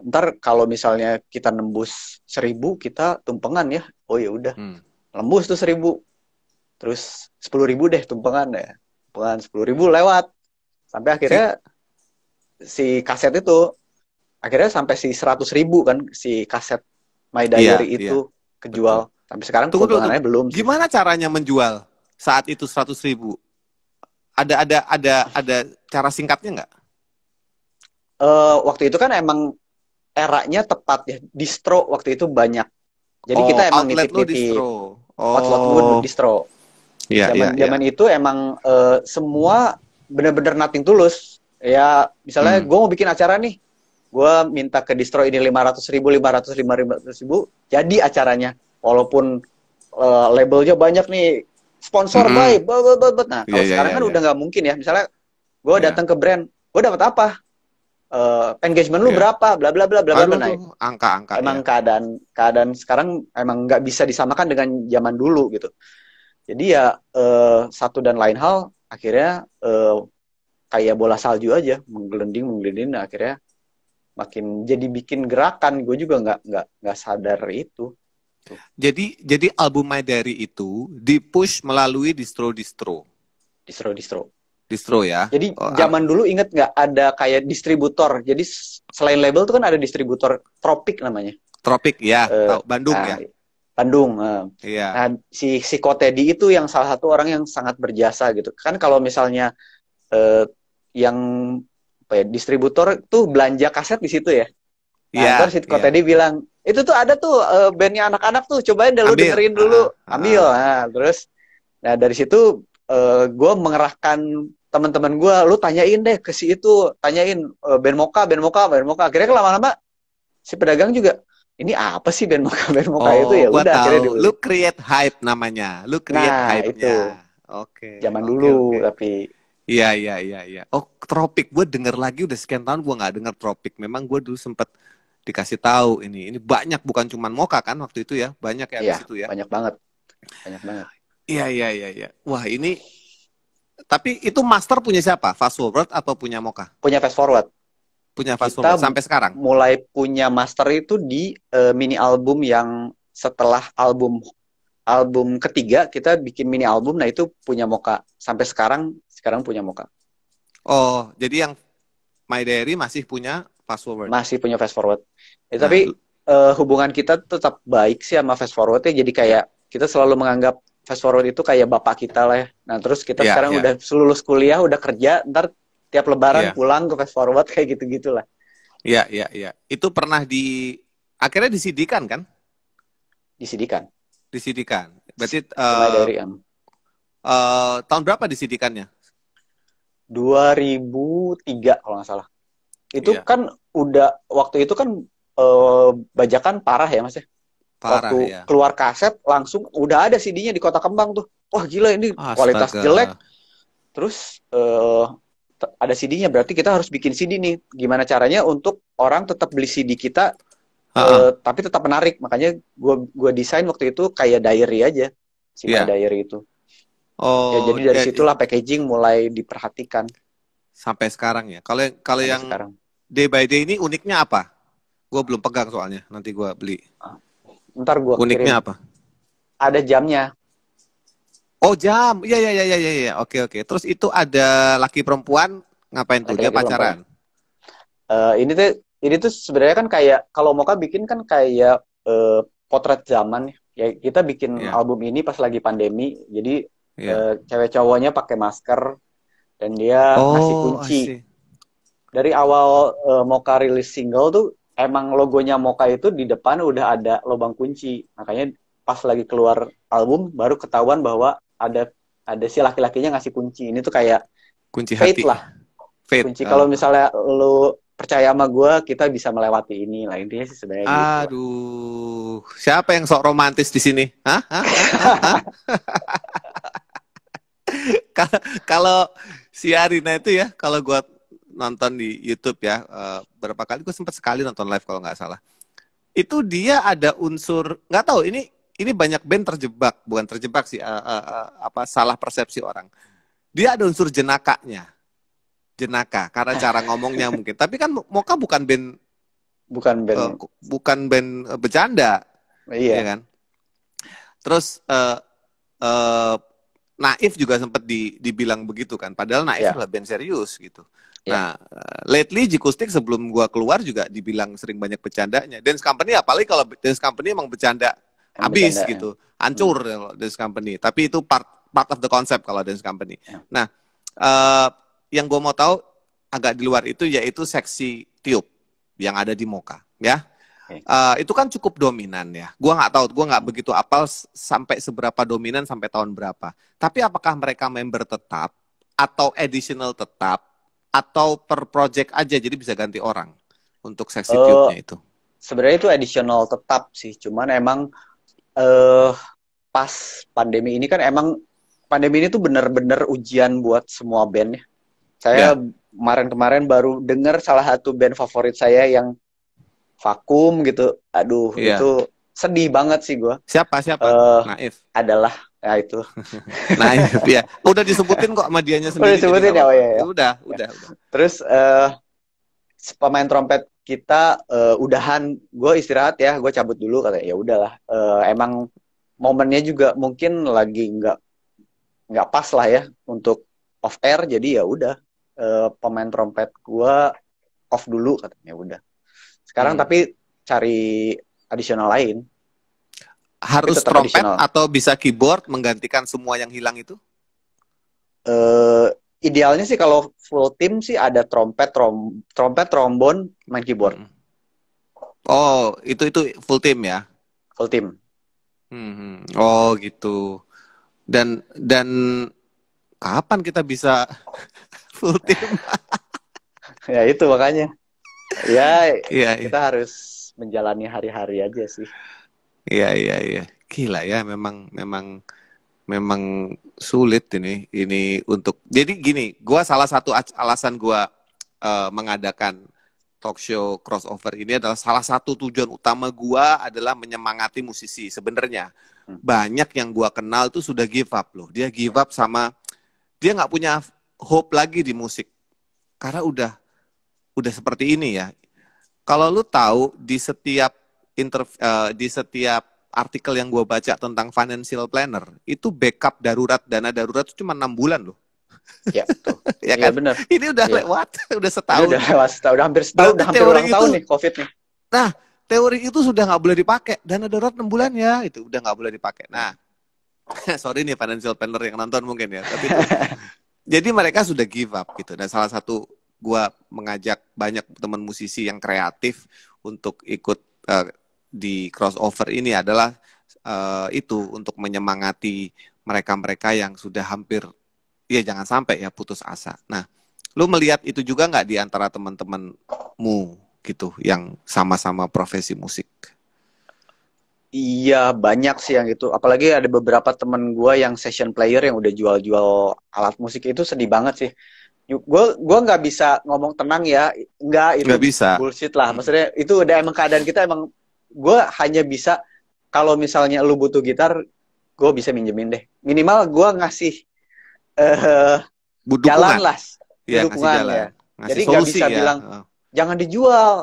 ntar kalau misalnya kita nembus 1000, kita tumpengan ya. Oh ya udah, nembus tuh 1000. Terus 10.000 deh tumpengan ya. Tumpengan 10.000 lewat. Sampai akhirnya si kaset itu akhirnya sampai si 100.000 kan si kaset My Iya, Diary iya, itu betul. kejual. Sampai sekarang Tunggu dulu, tunggu. keuntungannya belum sih. Gimana caranya menjual saat itu 100.000? Ada cara singkatnya nggak? Waktu itu kan emang eranya tepat ya. Distro waktu itu banyak. Jadi Oh, kita emang outlet lu nitip-nitip distro. outlet gue Oh, distro. iya, iya, iya. Zaman itu emang semua bener-bener nothing tulus. Ya, misalnya Hmm. gue mau bikin acara nih, gue minta ke distro ini 500.000, 500.000, jadi acaranya. Walaupun labelnya banyak nih, sponsor Mm-mm. by, bet. Nah, Iya, kalau iya, sekarang iya, kan iya. udah nggak mungkin ya. Misalnya gue Iya, datang ke brand, gue dapat apa? Engagement lu iya. berapa? Bla bla bla bla bla. Aduh, Nah, tuh, angka-angka ya. emang keadaan sekarang emang nggak bisa disamakan dengan zaman dulu gitu. Jadi ya satu dan lain hal akhirnya kayak bola salju aja menggelinding nah, akhirnya makin jadi bikin gerakan gue juga nggak sadar itu tuh. Jadi album My Diary itu dipush melalui distro-distro. Distro Distro ya. jadi Oh, zaman dulu inget nggak ada kayak distributor jadi selain label tuh kan ada distributor Tropik namanya. Tropik ya, Eh, tahu Bandung nah ya. Bandung Iya. nah si Kotedi itu yang salah satu orang yang sangat berjasa gitu kan kalau misalnya eh, yang apa ya, distributor tuh belanja kaset di situ ya. Nah, ntar Iya, si Ko iya. Teddy bilang, itu tuh ada tuh bandnya anak-anak tuh, cobain deh lu Ambil. dengerin Heeh, dulu, ambil. heeh. Nah, terus, nah dari situ gue mengerahkan teman-teman gue, lu tanyain deh ke si itu, tanyain band Moka. Akhirnya kan lama-lama si pedagang juga, ini apa sih band Moka, band Moka itu Oh, ya gua udah akhirnya tahu. dibeli. Lu create hype namanya. Lu create Nah, itu hype-nya. Oke, zaman oke, dulu oke. tapi Iya, iya, iya, iya. Oh, Tropik. Gue denger lagi udah sekian tahun gue nggak denger Tropik. Memang gue dulu sempet dikasih tahu ini. Ini banyak bukan cuma Moka kan waktu itu ya. Banyak ya iya habis itu ya. banyak banget, banyak banget. Iya, iya, iya, iya. Wah, ini tapi itu master punya siapa? Fast Forward atau punya Moka? Punya fast forward. Punya Fast Kita Forward sampai sekarang. mulai punya master itu di mini album yang setelah album album ketiga kita bikin mini album nah itu punya Moka sampai sekarang punya Moka Oh, jadi yang My Diary masih punya Fast Forward. masih punya fast forward Nah, tapi hubungan kita tetap baik sih sama fast forward ya jadi ya, kayak kita selalu menganggap fast forward itu kayak bapak kita lah ya nah terus kita ya, sekarang ya, udah lulus kuliah udah kerja ntar tiap lebaran ya, pulang ke fast forward kayak gitu gitulah ya, ya, ya. Itu pernah akhirnya disidikan kan? disidikan Disidikan. Berarti cuma dari tahun berapa disidikannya? 2003 kalau nggak salah. Itu Iya, kan udah waktu itu kan bajakan parah ya Mas ya. parah Waktu ya. keluar kaset langsung udah ada CD-nya di Kota Kembang tuh. Wah gila ini kualitas Astaga. jelek. Terus ada CD-nya berarti kita harus bikin CD nih. Gimana caranya untuk orang tetap beli CD kita Heeh. tapi tetap menarik. Makanya gua desain waktu itu kayak diary aja. Si My Iya. Diary itu. Ya Oh, jadi dari situlah packaging mulai diperhatikan sampai sekarang ya. Kalau kalau sampai yang sekarang. day by day ini uniknya apa? Gue belum pegang soalnya. Nanti gue beli. Ntar gua kirim. Uniknya apa? Ada jamnya. Oh, jam. Iya, iya, iya, iya, iya, iya. Oke, oke. Terus itu ada laki perempuan ngapain tuh? Dia Laki-laki perempuan. pacaran. Ini tuh sebenarnya kan kayak kalau Moka bikin kan kayak potret zaman ya. Ya kita bikin Iya. album ini pas lagi pandemi. Jadi Iya. cewek cowoknya pakai masker dan dia ngasih Oh, I kunci. see. Dari awal Moka rilis single tuh emang logonya Moka itu di depan udah ada lubang kunci. Makanya pas lagi keluar album baru ketahuan bahwa ada si laki-lakinya ngasih kunci. Ini tuh kayak Kunci fate hati. lah. Fate. Kunci kalau misalnya lu percaya sama gue kita bisa melewati ini lah intinya sih sebenarnya gitu lah. Aduh, siapa yang sok romantis di sini? Hah? Hah? Hah? Hah? Kalau si Arina itu ya, kalau gue nonton di YouTube ya, berapa kali gue sempat sekali nonton live kalau nggak salah. Itu dia ada unsur nggak tahu ini banyak band terjebak, bukan terjebak sih, apa salah persepsi orang. Dia ada unsur jenaka karena cara ngomongnya mungkin. Tapi kan Moka Bukan band bukan band bercanda, ya iya kan? Terus Naif juga sempat dibilang begitu kan. Padahal Naif Ya, adalah band serius gitu. ya, Nah, lately Jikustik sebelum gua keluar juga dibilang sering banyak bercandanya. Dance Company apalagi kalau Dance Company emang bercanda yang habis bercanda. Ya. gitu. Hmm, Hancur kalau Dance Company. Tapi itu part of the concept kalau Dance Company. ya. Nah, eh, yang gua mau tahu agak di luar itu yaitu seksi tiup yang ada di Moka, ya. Oke. Itu kan cukup dominan ya. Gua nggak tahu, gua nggak Hmm. begitu apal sampai seberapa dominan sampai tahun berapa. Tapi apakah mereka member tetap atau additional tetap atau per project aja jadi bisa ganti orang untuk seksi Eh, tube-nya itu? Sebenarnya itu additional tetap sih, cuman emang eh pas pandemi ini kan emang pandemi ini tuh bener-bener ujian buat semua band ya. Saya Ya, kemarin-kemarin baru dengar salah satu band favorit saya yang vakum gitu. Aduh, iya. itu sedih banget sih gue. Siapa siapa? Eh Naif. adalah ya itu. Naif ya. Udah disebutin kok sama dianya Udah sendiri jadi disebutin nggak ya, oh apa-apa. iya Ya ya. udah, Ya. udah. Terus pemain trompet kita udahan, gue istirahat ya, gue cabut dulu katanya. Ya udahlah. Emang momennya juga mungkin lagi nggak pas lah ya untuk off air, jadi ya udah pemain trompet gue off dulu katanya. Ya udah. Sekarang Hmm. tapi cari additional lain, tapi Harus tetap trompet additional. atau bisa keyboard menggantikan semua yang hilang itu? eh Idealnya sih kalau full tim sih ada trompet, trombon, main keyboard, Hmm. Oh, itu full team ya? full tim. Oh gitu. Dan kapan kita bisa full team? Ya itu makanya. Ya Iya, iya. kita harus menjalani hari-hari aja sih. Iya. Gila ya, memang sulit ini untuk. Jadi gini, gua salah satu alasan gua mengadakan talk show crossover ini adalah salah satu tujuan utama gua adalah menyemangati musisi. Sebenarnya Hmm. banyak yang gua kenal tuh sudah give up loh. Dia give up sama dia nggak punya hope lagi di musik karena udah seperti ini ya. Kalau lu tahu di setiap artikel yang gue baca tentang financial planner itu backup darurat dana darurat itu cuma 6 bulan loh. Ya tuh. Ya Iya kan? benar. Ini udah Iya. lewat, udah Ini setahun. udah lewat, udah hampir setahun, Berarti udah hampir teori ulang itu, tahun nih COVID nih. nah teori itu sudah nggak boleh dipakai. Dana darurat 6 bulan Ya. ya, itu udah nggak boleh dipakai. Ya. Nah, sorry nih financial planner yang nonton mungkin ya, tapi itu jadi mereka sudah give up gitu. Dan salah satu gua mengajak banyak teman musisi yang kreatif untuk ikut di crossover ini adalah itu untuk menyemangati mereka-mereka yang sudah hampir ya jangan sampai ya putus asa. Nah, lu melihat itu juga nggak di antara teman-temanmu gitu yang sama-sama profesi musik? Iya banyak sih yang itu. Apalagi ada beberapa temen gue yang session player yang udah jual-jual alat musik, itu sedih banget sih. Gue nggak bisa ngomong tenang ya, nggak, itu Nggak bisa. bullshit lah. Maksudnya itu udah emang keadaan kita, emang gue hanya bisa kalau misalnya lu butuh gitar, gue bisa minjemin deh. Minimal gue ngasih eh jalan Dukungan, lah, ya ngasih dukungan jalan, ya. ngasih Jadi nggak solusi bisa ya. bilang jangan dijual.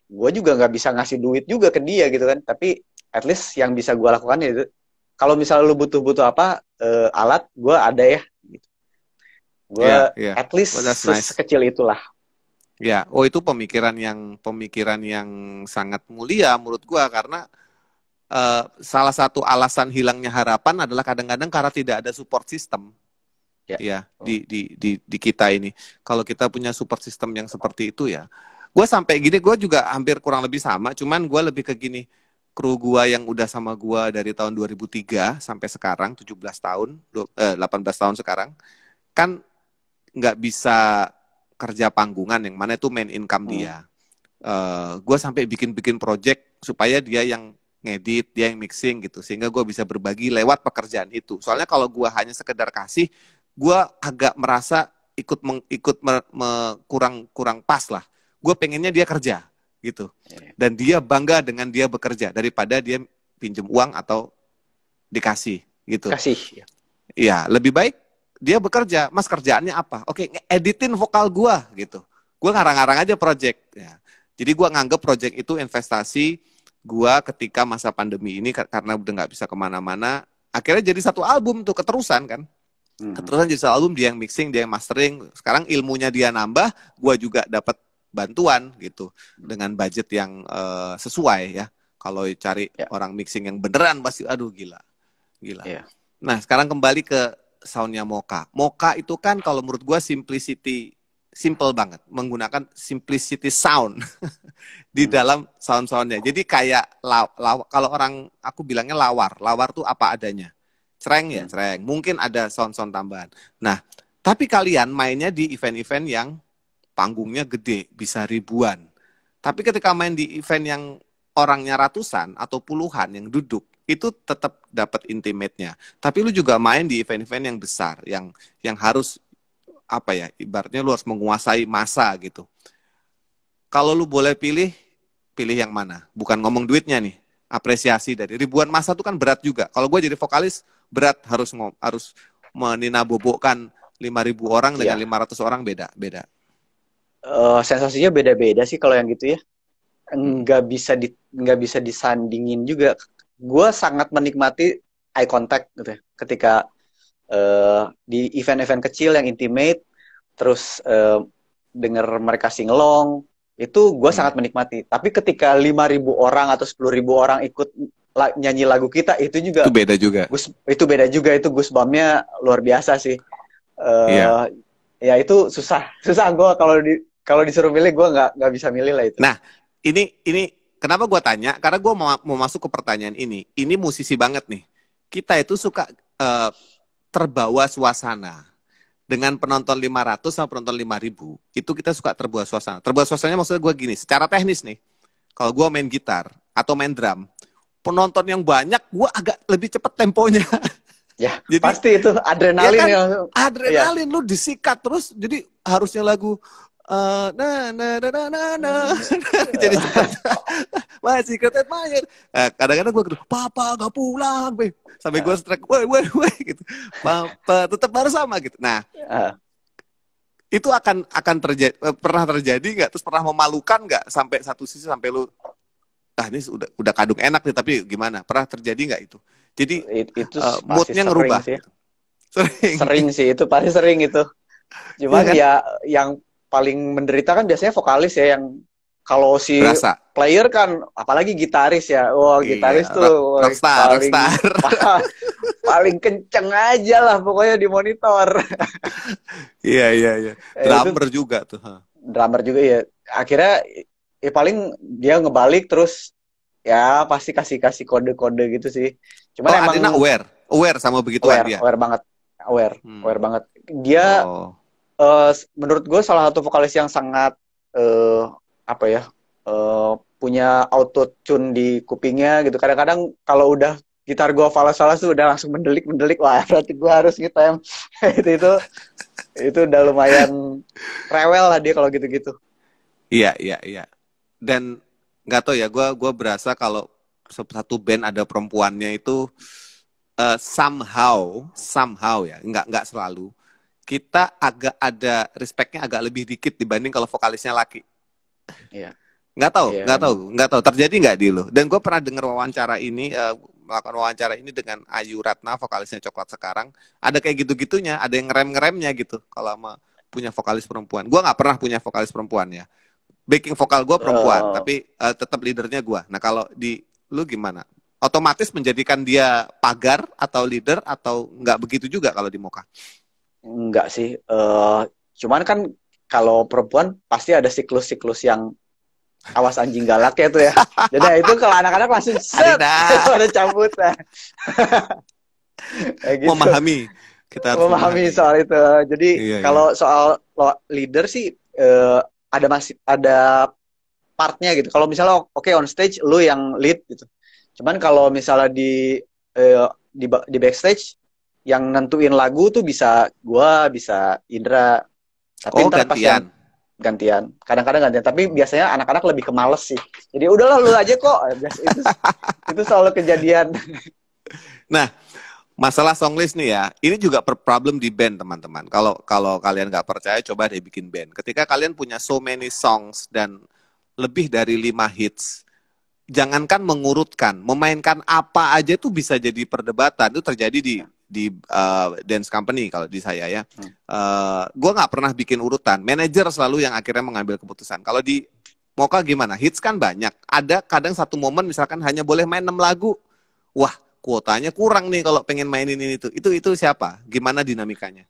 Gue juga nggak bisa ngasih duit juga ke dia gitu kan. Tapi at least yang bisa gue lakukan ya itu. Kalau misalnya lu butuh-butuh apa alat, gue ada ya. Gitu. Gue Ya. at least Oh, that's nice. sekecil itulah. Ya, oh itu pemikiran yang sangat mulia menurut gua karena salah satu alasan hilangnya harapan adalah kadang-kadang karena tidak ada support system Ya. ya Oh. di kita ini. Kalau kita punya support system yang seperti itu ya, gua sampai gini gua juga hampir kurang lebih sama, cuman gua lebih ke gini. Kru gua yang udah sama gua dari tahun 2003 sampai sekarang 17 tahun, 18 tahun sekarang, kan nggak bisa kerja panggungan yang mana itu main income dia. Gue sampai bikin project supaya dia yang ngedit, dia yang mixing gitu, sehingga gue bisa berbagi lewat pekerjaan itu. Soalnya kalau gue hanya sekedar kasih, gue agak merasa kurang pas lah. Gue pengennya dia kerja gitu, dan dia bangga dengan dia bekerja daripada dia pinjem uang atau dikasih gitu. Kasih. Iya, lebih baik dia bekerja. Mas kerjaannya apa? Oke, editin vokal gua gitu. Gua ngarang-ngarang aja project ya. Jadi gua nganggep project itu investasi gua ketika masa pandemi ini karena udah nggak bisa kemana-mana. akhirnya jadi satu album tuh keterusan kan. Keterusan jadi satu album, dia yang mixing, dia yang mastering. Sekarang ilmunya dia nambah, gua juga dapat bantuan gitu dengan budget yang sesuai ya. Kalau cari orang mixing yang beneran pasti aduh gila. Nah, sekarang kembali ke soundnya Mocha. Mocha itu kan kalau menurut gua simple banget, menggunakan simplicity sound di dalam sound-soundnya. Jadi kayak kalau orang aku bilangnya lawar tuh apa adanya. Cereng ya, cereng. Mungkin ada sound-sound tambahan. Nah, tapi kalian mainnya di event-event yang panggungnya gede, bisa ribuan. Tapi ketika main di event yang orangnya ratusan atau puluhan yang duduk, itu tetap dapat intimate-nya. Tapi lu juga main di event-event yang besar, yang harus apa ya, ibaratnya lu harus menguasai masa gitu. Kalau lu boleh pilih yang mana? Bukan ngomong duitnya nih, apresiasi dari ribuan masa itu kan berat juga. Kalau gue jadi vokalis berat, harus meninabobokkan 5.000 orang dengan 500 orang beda. Sensasinya beda-beda sih kalau yang gitu ya. Nggak bisa disandingin juga. Gue sangat menikmati eye contact gitu ya, ketika di event-event kecil yang intimate, terus denger mereka singelong, itu gue sangat menikmati. Tapi ketika 5.000 orang atau 10.000 orang ikut nyanyi lagu kita, itu juga itu beda juga. Itu beda juga, itu goosebump-nya luar biasa sih. Ya itu susah gue kalau disuruh milih, gue nggak bisa milih lah itu. Nah, ini kenapa gue tanya? Karena gue mau masuk ke pertanyaan ini. Ini musisi banget nih. Kita itu suka terbawa suasana. Dengan penonton 500 sama penonton 5.000, itu kita suka terbawa suasana. Terbawa suasananya maksudnya gue gini, secara teknis nih, kalau gue main gitar atau main drum, penonton yang banyak, gue agak lebih cepet temponya. Ya, jadi, pasti itu adrenalin ya kan, yang adrenalin lu disikat terus, jadi harusnya lagu jadi cepat. Masih Secret Admirer. Kadang-kadang gue gitu, papa gak pulang, sampai gue strike, woi gitu. Papa tetap harus sama gitu. Nah, itu akan terjadi, pernah terjadi nggak? Terus pernah memalukan nggak sampai satu sisi sampai lu, ini udah kadung enak nih, tapi gimana? Pernah terjadi nggak itu? Jadi itu moodnya ngerubah. Sih. Sering sih, itu pasti sering itu. Cuman ya yang paling menderita kan biasanya vokalis ya, yang kalau si berasa. Player kan, apalagi gitaris ya, gitaris tuh rockstar. Paling kenceng aja lah pokoknya di monitor. Iya. Drummer juga tuh. Drummer juga ya. Akhirnya ya paling dia ngebalik terus ya pasti kasih kode-kode gitu sih. Cuman emang Adina aware sama begituan dia. Aware banget. Dia menurut gue salah satu vokalis yang sangat punya auto tune di kupingnya gitu. Kadang-kadang kalau udah gitar gue falas-falas tuh udah langsung mendelik, wah berarti gue harus ngetem. itu udah lumayan rewel lah dia kalau gitu-gitu. Iya. Dan nggak tahu ya, gue berasa kalau satu band ada perempuannya itu somehow ya, nggak selalu, kita agak ada respectnya agak lebih dikit dibanding kalau vokalisnya laki. Iya. Nggak tahu terjadi nggak di lo. Dan gue pernah dengar melakukan wawancara ini dengan Ayu Ratna, vokalisnya Coklat Sekarang. Ada kayak gitu-gitunya, ada yang ngeremnya gitu kalau sama punya vokalis perempuan. Gue nggak pernah punya vokalis perempuan ya. Backing vokal gue perempuan, tapi tetap leadernya gue. Nah kalau di lu gimana? Otomatis menjadikan dia pagar atau leader atau nggak begitu juga kalau di Mocha? Enggak sih. Cuman kan kalau perempuan pasti ada siklus-siklus yang awas anjing galak ya tuh ya. Jadi itu kalau anak-anak langsung set ada cabut lah. Gitu. Memahami. Kita harus memahami soal itu. Jadi kalau soal leader sih ada partnya gitu. Kalau misalnya on stage lu yang lead gitu. Cuman kalau misalnya di backstage yang nentuin lagu tuh bisa gua, bisa Indra. Tapi gantian. Kadang-kadang gantian. Tapi biasanya anak-anak lebih kemales sih. Jadi udahlah lu aja kok. itu selalu kejadian. Nah, masalah songlist nih ya. Ini juga problem di band teman-teman. Kalau kalian nggak percaya, coba deh bikin band. Ketika kalian punya so many songs dan lebih dari 5 hits, jangankan mengurutkan, memainkan apa aja itu bisa jadi perdebatan. Itu terjadi di dance company kalau di saya ya. Gue nggak pernah bikin urutan. Manajer selalu yang akhirnya mengambil keputusan. Kalau di Moka gimana? Hits kan banyak. Ada kadang satu momen misalkan hanya boleh main 6 lagu. Wah, kuotanya kurang nih kalau pengen mainin ini itu. Itu siapa? Gimana dinamikanya?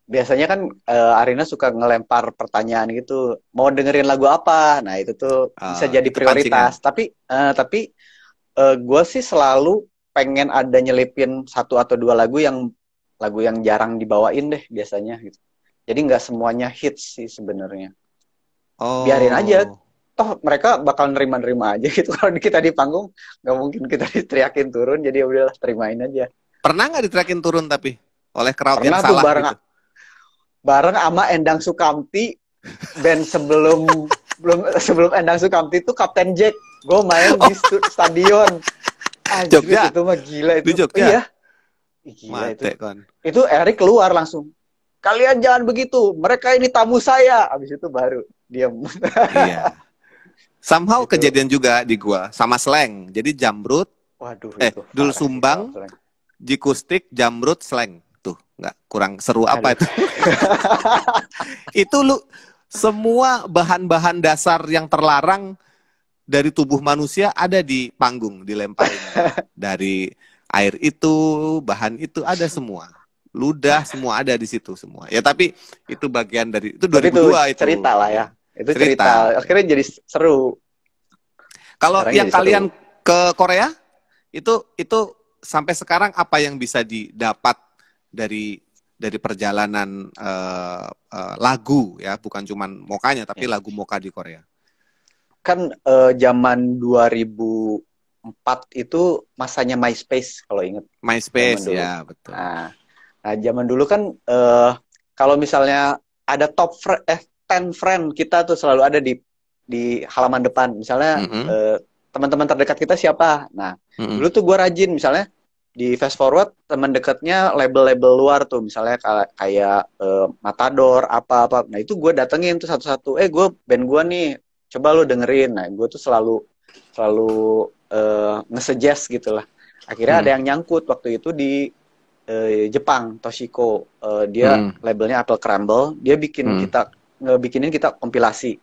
Biasanya kan Arina suka ngelempar pertanyaan gitu, mau dengerin lagu apa? Nah itu tuh bisa jadi Itu pancingan. prioritas. Tapi gue sih selalu pengen ada nyelipin satu atau dua lagu yang jarang dibawain deh biasanya gitu. Jadi nggak semuanya hits sih sebenarnya. Biarin aja, Oh, toh mereka bakal nerima-nerima aja gitu. Kalau kita di panggung nggak mungkin kita diteriakin turun, jadi ya udahlah terimain aja. pernah nggak diterakin turun tapi oleh crowd yang Pernah tuh salah bareng gitu? bareng sama Endang Sukamti, band sebelum Endang Sukamti itu Kapten Jack. Gue main di stadion. Anjir Jogja, itu mah gila di itu. Jogja. Iya, gila itu. Mate kon. Itu Erik keluar langsung. Kalian jangan begitu. Mereka ini tamu saya. Habis itu baru diam. Iya. Somehow Itu kejadian juga di gua sama slang. Jadi Jamrut, waduh itu Dul parah sih kalau Sumbang, slang. Jikustik, Jamrut, slang. Tuh, nggak kurang seru apa Aduh. itu? Itu lu semua bahan-bahan dasar yang terlarang dari tubuh manusia ada di panggung dilemparin. Dari air itu, bahan itu ada semua. Ludah semua ada di situ semua. Ya tapi itu bagian dari itu Tapi itu 2002 itu cerita lah ya. ya. Itu cerita. Cerita. Akhirnya jadi seru. Kalau Sekarang yang jadi seru. kalian ke Korea itu sampai sekarang apa yang bisa didapat dari perjalanan lagu ya, bukan cuman mokanya tapi Ya. lagu moka di Korea. Kan zaman 2004 itu masanya MySpace kalau inget. Zaman MySpace dulu. ya, betul. Nah, zaman dulu kan kalau misalnya ada 10 friend kita tuh selalu ada di halaman depan. Misalnya Mm-mm. teman-teman terdekat kita siapa. Nah, Mm-mm. dulu tuh gue rajin misalnya di fast forward teman dekatnya label-label luar tuh misalnya kayak Matador apa-apa. Nah, itu gue datengin tuh satu-satu. Gue band gue nih, coba lu dengerin. Nah, gue tuh selalu nge-suggest gitu lah. Akhirnya ada yang nyangkut waktu itu di Jepang, Toshiko. Dia labelnya Apple Crumble. Dia ngebikinin kita kompilasi.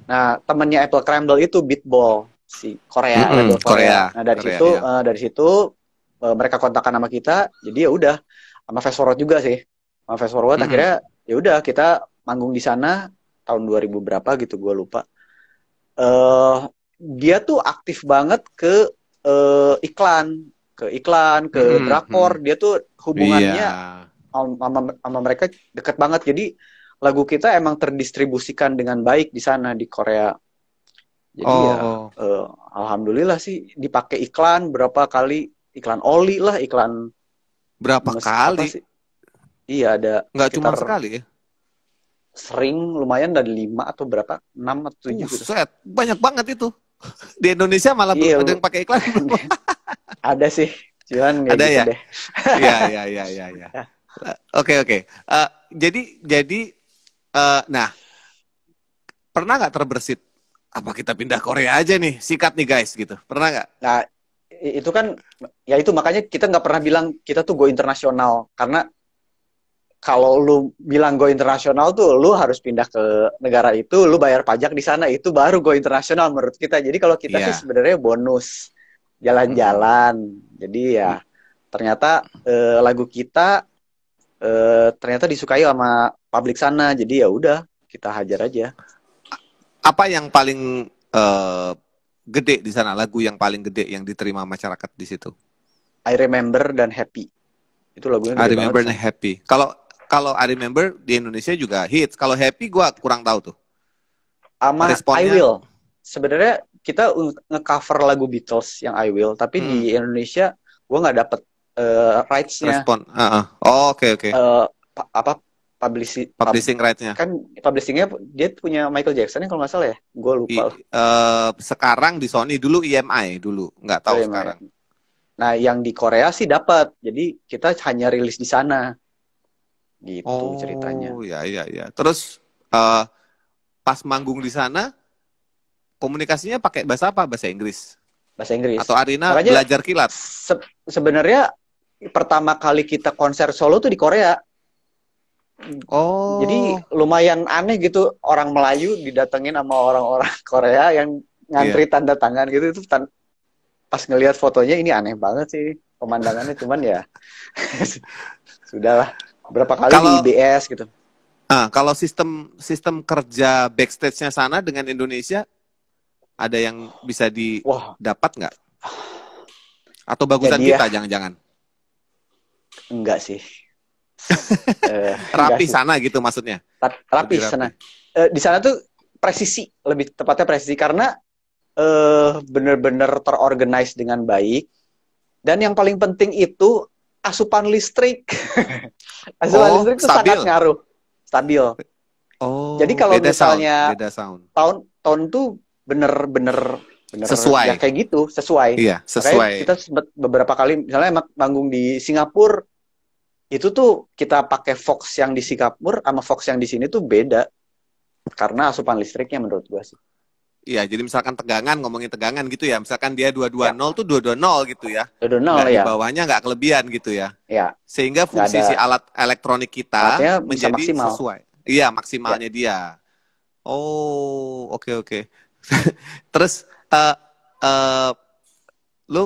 Nah, temennya Apple Crumble itu Beatball, si Korea, label Korea. Nah, dari situ mereka kontakkan sama kita. Jadi ya udah, sama Fast Forward juga sih. Sama Fast Forward akhirnya ya udah kita manggung di sana tahun 2000 berapa gitu, gue lupa. Dia tuh aktif banget ke iklan, ke drakor. Dia tuh hubungannya sama mereka deket banget. Jadi lagu kita emang terdistribusikan dengan baik di sana di Korea. Jadi alhamdulillah sih dipakai iklan berapa kali, iklan oli lah, iklan berapa kali? Apa sih? Iya ada. Nggak cuma sekali ya? Sering, lumayan dari 5 atau berapa? 6 atau 7 gitu. Set, banyak banget itu. Di Indonesia malah belum ada yang pakai iklan. Ada sih, cuman ada gitu ya? deh. Iya. Oke. Jadi, nah, pernah nggak terbersit? Apa kita pindah Korea aja nih? Sikat nih guys, gitu. Pernah nggak? Nah, itu kan, ya itu makanya kita nggak pernah bilang kita tuh go internasional. Karena kalau lu bilang go internasional tuh, lu harus pindah ke negara itu, lu bayar pajak di sana, itu baru go internasional menurut kita. Jadi kalau kita sih sebenarnya bonus jalan-jalan. Jadi ya ternyata lagu kita ternyata disukai sama publik sana. Jadi ya udah kita hajar aja. Apa yang paling gede di sana? Lagu yang paling gede yang diterima masyarakat di situ? I Remember dan Happy. Itu lagunya gede I Remember dan Happy. Kalau I Remember di Indonesia juga hits. Kalau Happy gue kurang tahu tuh. Sama I Will. Sebenarnya kita nge-cover lagu Beatles yang I Will, tapi di Indonesia gue nggak dapet rights-nya. Respon. Oke. Publishing rights-nya. Kan publishing-nya dia punya Michael Jackson kalau nggak salah ya. Gue lupa. Sekarang di Sony, dulu EMI dulu, nggak tahu sekarang. Nah, yang di Korea sih dapat. Jadi kita hanya rilis di sana. Gitu ceritanya. Oh, ya. Terus pas manggung di sana komunikasinya pakai bahasa apa? Bahasa Inggris? Bahasa Inggris. Atau Arina Makanya belajar kilat? sebenarnya pertama kali kita konser solo tuh di Korea. Jadi Oh, lumayan aneh gitu, orang Melayu didatengin sama orang-orang Korea yang iya. ngantri tanda tangan gitu. Itu pas ngelihat fotonya ini aneh banget sih pemandangannya, cuman ya sudahlah. Berapa kali di Kalau IBS gitu. kalau sistem sistem kerja backstage-nya sana dengan Indonesia ada yang bisa Wah, didapat nggak? Atau bagusan jadi ya kita jangan-jangan? enggak sih. Enggak Rapi sih. sana gitu maksudnya? Rapi Lebih sana. rapi. Di sana tuh presisi, lebih tepatnya presisi karena bener-bener terorganize dengan baik. Dan yang paling penting itu asupan listrik. Asupan Oh, listrik itu sangat stabil. ngaruh, stabil. Jadi Oh, kalau beda sound, misalnya beda sound. tahun tuh bener-bener ya Sesuai. kayak gitu, sesuai. Iya, Makanya sesuai. kita sempet beberapa kali misalnya manggung di Singapura, itu tuh kita pakai Fox yang di Singapura sama Fox yang di sini tuh beda karena asupan listriknya menurut gua sih. Iya, jadi misalkan tegangan, ngomongin tegangan gitu ya. Misalkan dia Ya, 220 tuh 220 gitu ya. udah nol Nggak di ya. bawahnya, nggak kelebihan gitu ya. Ya, Sehingga nggak ada fungsi si alat elektronik kita alatnya bisa menjadi maksimal. sesuai. Iya, Ya, maksimalnya dia. Oh, oke oke. Terus eh lu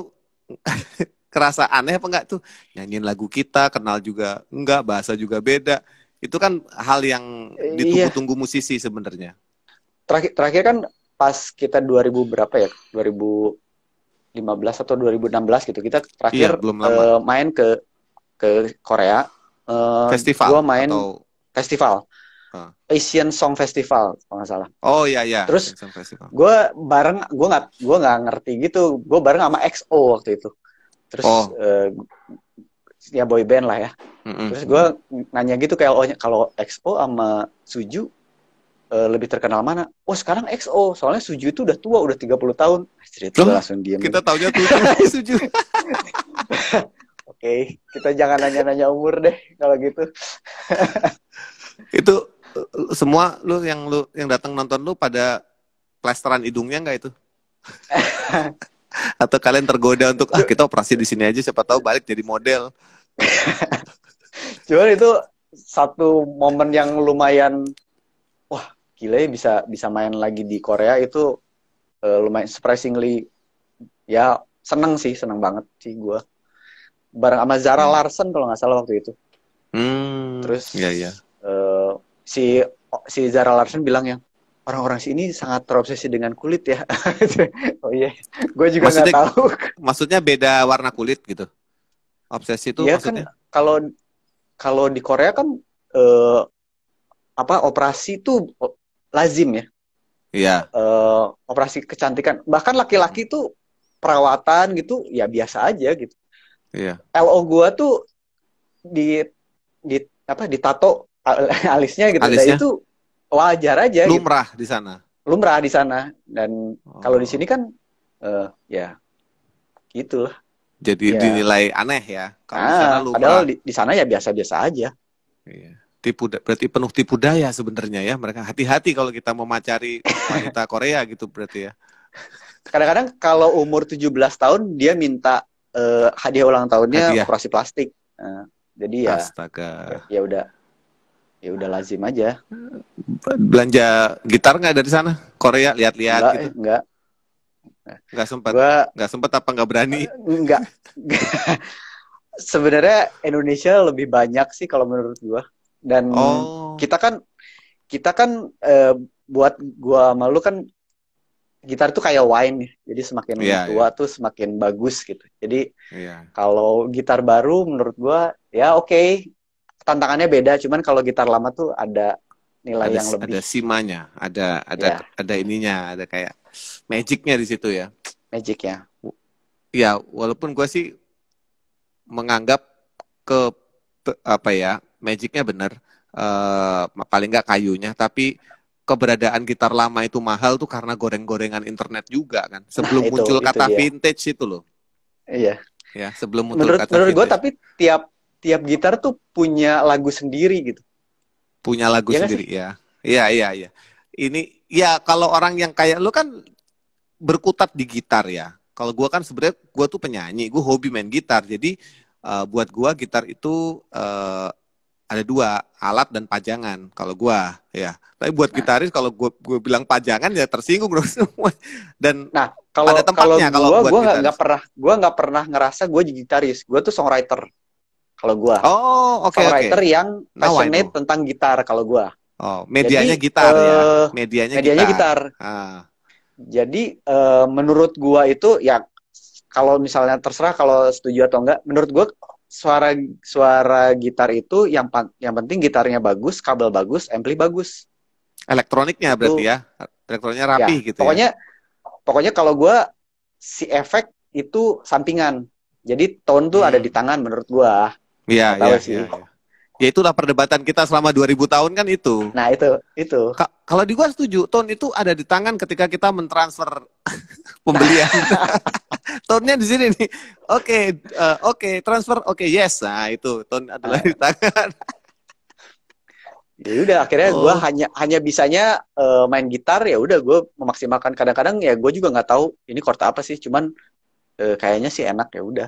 kerasa aneh apa enggak tuh nyanyiin lagu kita, kenal juga enggak, bahasa juga beda. Itu kan hal yang iya. ditunggu-tunggu musisi sebenarnya. Terakhir kan pas kita 2000 berapa ya? 2015 atau 2016 gitu. Kita Iya, terakhir belum lama. main ke Korea. Gua Festival main atau festival, eh, Asian Song Festival kalau nggak salah. oh iya iya, Terus Asian Song Festival. gue nggak ngerti gitu. Gue bareng sama XO waktu itu. Terus Oh, ya boy band lah ya. mm-mm, Terus gue mm-mm. nanya gitu kayak kalau XO sama Suju lebih terkenal mana? Oh sekarang XO, soalnya Suju itu udah tua, udah 30 tahun. Cerita gue Loh, langsung diem kita gitu. taunya tujuh, tujuh. Oke, kita jangan nanya-nanya umur deh kalau gitu. Itu semua lu yang datang nonton lu pada plesteran hidungnya enggak itu? Atau kalian tergoda untuk kita operasi di sini aja siapa tahu balik jadi model. Cuman itu satu momen yang lumayan, wah gila ya bisa bisa main lagi di Korea itu lumayan surprisingly ya seneng banget sih gue. Bareng sama Zara Hmm. Larsen kalau nggak salah waktu itu. Terus Ya ya. eh, si si Zara Larsen bilang yang orang-orang sini sangat terobsesi dengan kulit ya. Oh iya, gue juga nggak Maksudnya tahu. maksudnya beda warna kulit gitu. Obsesi itu Iya kan maksudnya? kalau kalau di Korea kan eh, apa operasi tuh lazim ya. Iya. Operasi kecantikan. Bahkan laki-laki tuh perawatan gitu ya biasa aja gitu. Iya. LO gua tuh di di apa ditato alisnya gitu. Dan Alisnya itu wajar aja gitu. lumrah di sana. Lumrah di sana dan kalau di sini Oh. kan ya gitu lah. Jadi Ya. dinilai aneh ya. Kalau di sana Padahal lumrah. di sana ya biasa-biasa aja. Iya. Berarti penuh tipu daya sebenarnya ya. Mereka hati-hati kalau kita mau macari wanita Korea gitu berarti ya. Kadang-kadang kalau umur 17 tahun dia minta hadiah ulang tahunnya Hadiah. operasi plastik. Jadi Astaga. ya udah lazim aja. Belanja gitar nggak dari sana? Korea lihat-lihat gitu. Enggak. Nggak sempat. Gua Nggak sempat apa nggak berani? enggak. Sebenarnya Indonesia lebih banyak sih kalau menurut gua. Dan Oh. kita kan buat gua malu kan gitar tuh kayak wine nih. Jadi semakin Iya, tua iya. tuh semakin bagus gitu. Jadi Iya. kalau gitar baru menurut gua ya oke. Tantangannya beda, cuman kalau gitar lama tuh ada nilai yang lebih Ada simanya, ya ada ininya, ada kayak magicnya di situ ya. magic ya. Ya, walaupun gue sih menganggap ke apa ya, magicnya bener, paling nggak kayunya, tapi keberadaan gitar lama itu mahal tuh karena goreng-gorengan internet juga kan. Nah, Sebelum muncul itu kata dia. vintage itu loh, Iya. ya sebelum muncul Menurut kata gue vintage tapi tiap tiap gitar tuh punya lagu sendiri gitu. punya lagu Iya gak sih? sendiri ya. Iya iya iya. Ini ya kalau orang yang kayak lu kan berkutat di gitar ya. Kalau gue kan sebenarnya gue tuh penyanyi, gue hobi main gitar. Jadi buat gue gitar itu ada dua, alat dan pajangan. Kalau gue ya, tapi buat Nah, gitaris kalau gue bilang pajangan ya tersinggung dong semua. Dan nah pada kalau kalau tempatnya kalau buat gue gitaris. nggak pernah ngerasa gue jadi gitaris. Gue tuh songwriter. Kalau gue Oh, oke oke. songwriter yang Now I passionate know. tentang gitar. Kalau gue, Oh, jadi medianya gitar ya. Medianya medianya gitar. gitar. Ah, Jadi menurut gue itu ya, kalau misalnya terserah kalau setuju atau enggak, menurut gue suara suara gitar itu yang penting gitarnya bagus, kabel bagus, ampli bagus. elektroniknya berarti Itu ya. Elektroniknya ya, rapi gitu ya. pokoknya kalau gue si efek itu sampingan. Jadi tone tuh ada di Hmm. tangan menurut gue. Iya, Nggak tahu iya, iya, sih. iya. Ya itulah perdebatan kita selama 2000 tahun kan itu. Nah, itu. Kalau di gua setuju, tone itu ada di tangan ketika kita mentransfer pembelian. Tone-nya di sini nih. Oke, oke, transfer, oke, yes. Nah, itu tone adalah di tangan. Ya udah, akhirnya gue Oh, hanya bisanya main gitar. Ya udah, gue memaksimalkan. Kadang-kadang ya gue juga nggak tahu ini chord apa sih, cuman kayaknya sih enak, ya udah.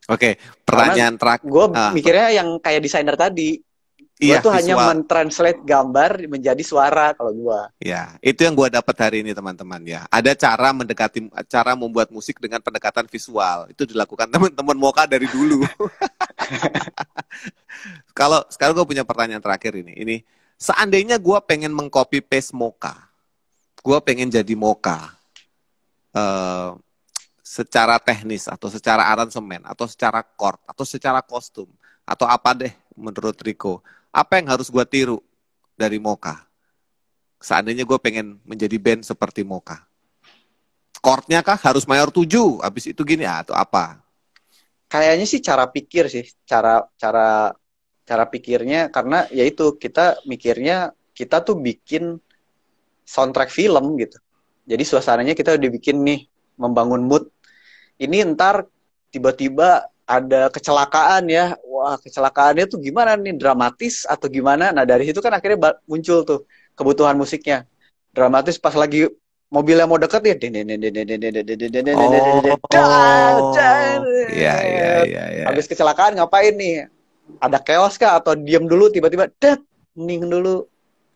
oke. Karena Pertanyaan terakhir. gue mikirnya yang kayak desainer tadi, gue Iya, tuh hanya visual. mentranslate gambar menjadi suara kalau gue. Ya, itu yang gua dapat hari ini teman-teman ya. Ada cara mendekati, cara membuat musik dengan pendekatan visual. Itu dilakukan teman-teman Moka dari dulu. Kalau sekarang gue punya pertanyaan terakhir ini. Seandainya gue pengen mengcopy paste Moka, gue pengen jadi Moka, eh, secara teknis atau secara aransemen atau secara chord atau secara kostum atau apa deh menurut Rico, apa yang harus gue tiru dari Moka? Seandainya gue pengen menjadi band seperti Moka, chordnya kah harus mayor 7, habis itu gini atau apa? Kayaknya sih cara pikir sih, cara cara cara pikirnya, karena yaitu kita mikirnya kita tuh bikin soundtrack film gitu. Jadi suasananya kita udah bikin nih, membangun mood. Ini ntar tiba-tiba ada kecelakaan ya. Wah, kecelakaannya tuh gimana nih? Dramatis atau gimana? Nah, dari situ kan akhirnya muncul tuh kebutuhan musiknya. Dramatis pas lagi mobilnya mau deket ya. Oh, ya ya ya ya. Habis kecelakaan ngapain nih? Ada chaos kah atau diem dulu tiba-tiba hening dulu.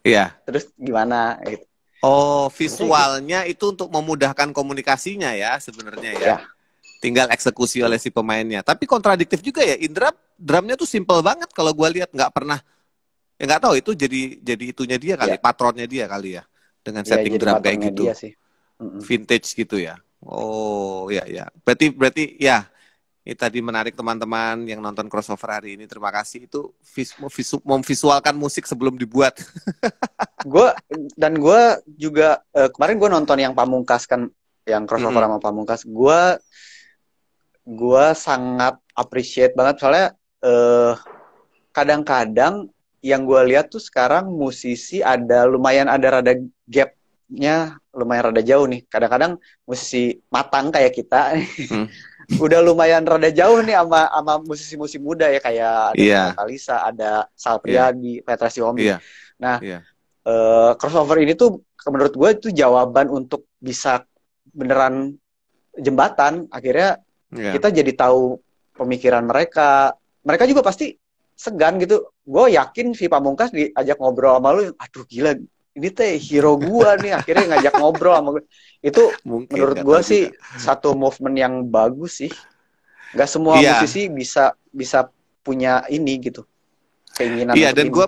Iya. Terus gimana gitu. Oh, Sebenarnya gitu. visualnya itu untuk memudahkan komunikasinya ya sebenarnya ya. Ya, Tinggal eksekusi oleh si pemainnya. Tapi kontradiktif juga ya. Indra drumnya tuh simple banget kalau gue lihat, nggak pernah, ya nggak tahu itu jadi itunya dia kali, ya, patronnya dia kali ya, dengan ya setting jadi drum kayak patronnya gitu, dia sih. Mm-mm. vintage gitu ya. Oh ya ya. Berarti ya. Ini tadi menarik teman-teman yang nonton crossover hari ini. Terima kasih itu memvisualkan musik sebelum dibuat. Gue juga kemarin gue nonton yang Pamungkas kan, yang crossover Mm-mm. sama Pamungkas. Gue sangat appreciate banget soalnya kadang-kadang yang gue lihat tuh sekarang musisi lumayan ada rada gapnya, lumayan rada jauh nih. Kadang-kadang musisi matang kayak kita Hmm. udah lumayan rada jauh nih sama musisi-musisi muda ya, kayak ada Nova Iya, Kalisa, ada Sal iya, Priadi, Petra Sihombing. iya, Nah, iya, crossover ini tuh menurut gue itu jawaban untuk bisa beneran jembatan. Akhirnya iya. kita jadi tahu pemikiran mereka. Mereka juga pasti segan gitu. Gue yakin si Pamungkas diajak ngobrol sama lu, aduh gila, ini teh hero gue nih, akhirnya ngajak ngobrol sama gue. Itu Mungkin menurut nggak gue tahu sih juga. satu movement yang bagus sih. Gak semua Iya, musisi bisa bisa punya ini gitu, keinginan iya. untuk Dan ini. gue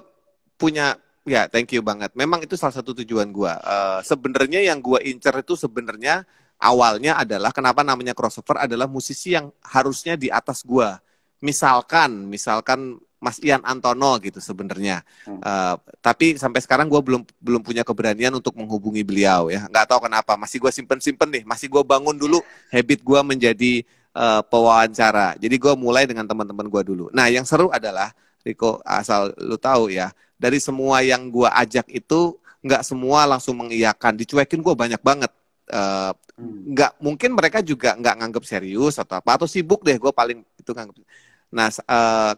punya, ya, thank you banget. Memang itu salah satu tujuan gue. Sebenarnya yang gue incer itu sebenarnya awalnya adalah kenapa namanya crossover adalah musisi yang harusnya di atas gue. Misalkan Mas Ian Antono gitu sebenarnya. Hmm. Tapi sampai sekarang gue belum punya keberanian untuk menghubungi beliau ya. Nggak tahu kenapa. Masih gue simpen nih. Masih gue bangun dulu habit gue menjadi pewawancara. Jadi gue mulai dengan teman-teman gue dulu. Nah, yang seru adalah Riko, asal lu tahu ya, dari semua yang gue ajak itu nggak semua langsung mengiyakan. Dicuekin gue banyak banget. Nggak mungkin mereka juga nggak nganggep serius atau apa, atau sibuk deh, gue paling itu nganggep. Nah,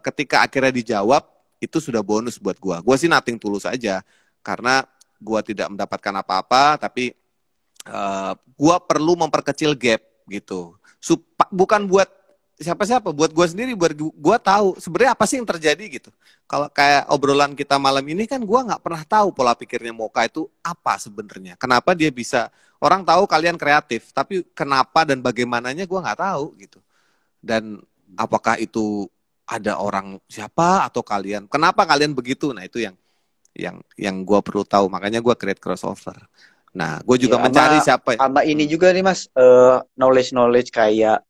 ketika akhirnya dijawab, itu sudah bonus buat gue. Gue sih nothing tulus aja, karena gue tidak mendapatkan apa-apa, tapi Gua perlu memperkecil gap gitu. Bukan buat siapa-siapa, buat gua sendiri, buat gua tahu sebenarnya apa sih yang terjadi gitu. Kalau kayak obrolan kita malam ini kan gua nggak pernah tahu pola pikirnya Moka itu apa sebenarnya. Kenapa dia bisa, orang tahu kalian kreatif, tapi kenapa dan bagaimananya gua nggak tahu gitu. Dan apakah itu ada orang siapa atau kalian, kenapa kalian begitu? Nah, itu yang gue perlu tahu, makanya gue create crossover. Nah, gue juga Ya, mencari siapa. sama ini juga nih Mas, knowledge kayak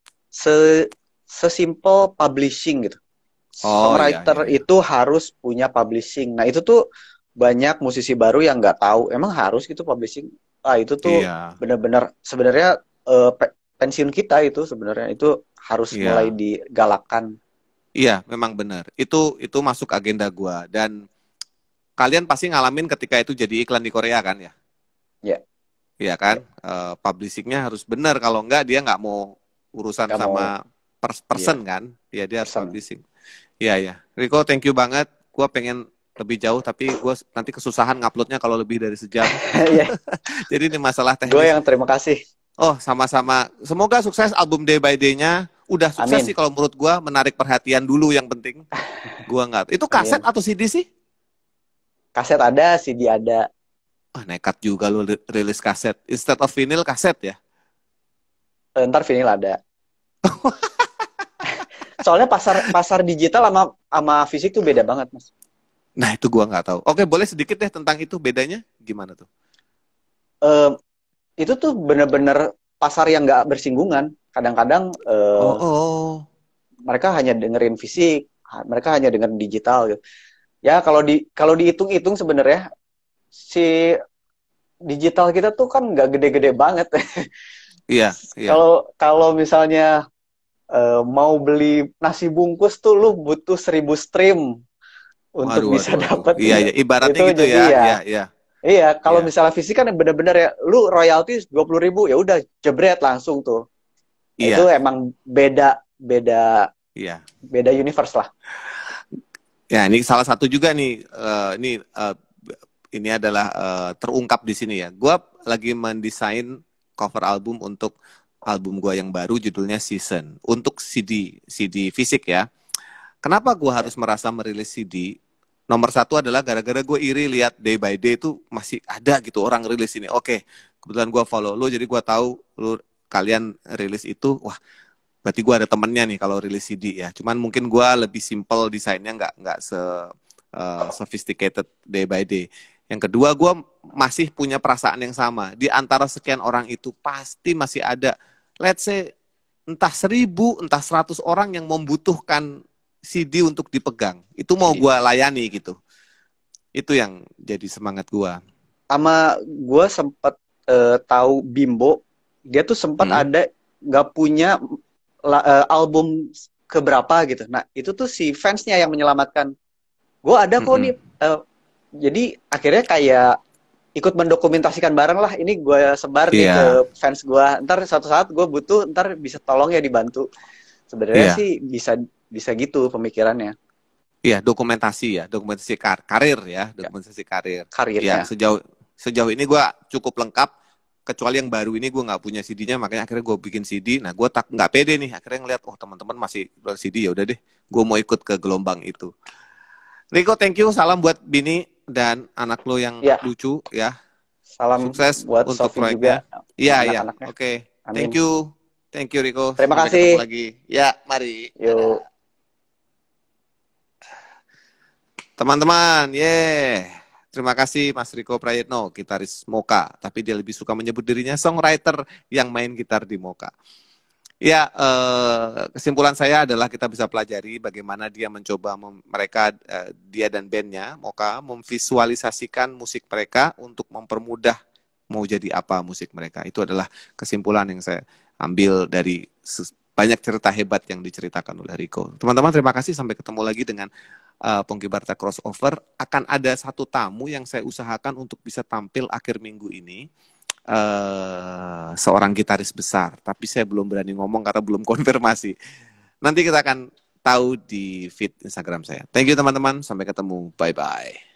sesimpel publishing gitu. Oh iya iya Songwriter iya. itu harus punya publishing. Nah itu tuh banyak musisi baru yang nggak tahu. Emang harus gitu publishing? Ah itu tuh Iya benar-benar sebenarnya pensiun kita itu sebenarnya itu harus mulai iya digalakkan. iya, memang benar. Itu masuk agenda gue. Dan kalian pasti ngalamin ketika itu jadi iklan di Korea kan ya? Ya, Iya kan? ya. Publishingnya harus benar. Kalau enggak dia nggak mau urusan Nggak mau sama person ya kan? Ya dia harus person. publishing. Iya ya. Rico, thank you banget. Gue pengen lebih jauh, tapi gue nanti kesusahan nguploadnya kalau lebih dari sejam. Ya, Jadi ini masalah gue teknis. yang terima kasih. Oh, sama-sama. Semoga sukses album Day by Day-nya. Udah sukses sih Amin. kalau menurut gua, menarik perhatian dulu yang penting. Gua nggak. Itu kaset Amin. atau CD sih? Kaset ada, CD ada. Ah, nekat juga lu rilis kaset. Instead of vinyl, kaset ya. Ntar vinyl ada. Soalnya pasar pasar digital sama fisik tuh beda banget, Mas. Nah, itu gua nggak tahu. Oke, boleh sedikit deh tentang itu, bedanya gimana tuh? Eh, itu tuh bener-bener pasar yang nggak bersinggungan. Kadang-kadang Oh, oh. mereka hanya dengerin fisik, mereka hanya dengerin digital gitu. Ya kalau dihitung-hitung sebenarnya si digital kita tuh kan nggak gede-gede banget. Iya, iya. Kalau kalau misalnya mau beli nasi bungkus tuh lu butuh 1.000 stream untuk Waduh, waduh, bisa waduh. Iya, dapetin iya. Ibaratnya itu. gitu Jadi ya. ya Iya, iya. iya, kalau Iya, misalnya fisik kan bener-bener ya, lu royalti 20.000 ya udah jebret langsung tuh. Nah, itu iya, emang beda beda iya. beda universe lah. Ya, ini salah satu juga nih. Ini adalah terungkap di sini ya. Gua lagi mendesain cover album untuk album gua yang baru, judulnya Season, untuk CD fisik ya. Kenapa gua harus merasa merilis CD? Nomor satu adalah gara-gara gue iri lihat Day by Day itu masih ada gitu orang rilis ini. Oke, kebetulan gua follow lu, jadi gua tahu lu kalian rilis itu. Wah, berarti gue ada temennya nih kalau rilis CD ya. Cuman mungkin gue lebih simple desainnya, nggak sophisticated Day by Day. Yang kedua, gue masih punya perasaan yang sama. Di antara sekian orang itu pasti masih ada, let's say, entah 1.000, entah 100 orang yang membutuhkan CD untuk dipegang. Itu mau gue layani gitu. Itu yang jadi semangat gue. Sama gue sempet tahu Bimbo, dia tuh sempat ada nggak punya album keberapa gitu. Nah itu tuh si fansnya yang menyelamatkan. Gue ada kok nih. Jadi akhirnya kayak ikut mendokumentasikan bareng lah. Ini gue sebar nih ke fans gue. Ntar suatu saat gue butuh, ntar bisa tolong ya dibantu. Sebenarnya sih bisa gitu pemikirannya. Iya, dokumentasi ya, dokumentasi karir ya, dokumentasi karir. Karirnya. Ya, sejauh ini gue cukup lengkap, kecuali yang baru ini gue nggak punya CD-nya, makanya akhirnya gue bikin CD. Nah, gue nggak pede nih, akhirnya ngeliat, oh teman-teman masih CD, ya udah deh, gue mau ikut ke gelombang itu. Rico, thank you, salam buat Bini dan anak lo yang lucu ya. Salam sukses buat untuk Sofi proyeknya. juga. Iya, oke. Thank you Rico. Terima Sampai kasih. ketemu lagi. Ya, mari. Yuk. Teman-teman, terima kasih Mas Riko Prayitno, gitaris Moka, tapi dia lebih suka menyebut dirinya songwriter yang main gitar di Moka. Ya, kesimpulan saya adalah kita bisa pelajari bagaimana dia mencoba dia dan bandnya Moka memvisualisasikan musik mereka untuk mempermudah mau jadi apa musik mereka. Itu adalah kesimpulan yang saya ambil dari banyak cerita hebat yang diceritakan oleh Riko. Teman-teman, terima kasih. Sampai ketemu lagi dengan Pongki Barata Crossover. Akan ada satu tamu yang saya usahakan untuk bisa tampil akhir minggu ini. Seorang gitaris besar, tapi saya belum berani ngomong karena belum konfirmasi. Nanti kita akan tahu di feed Instagram saya. Thank you teman-teman, sampai ketemu, bye-bye.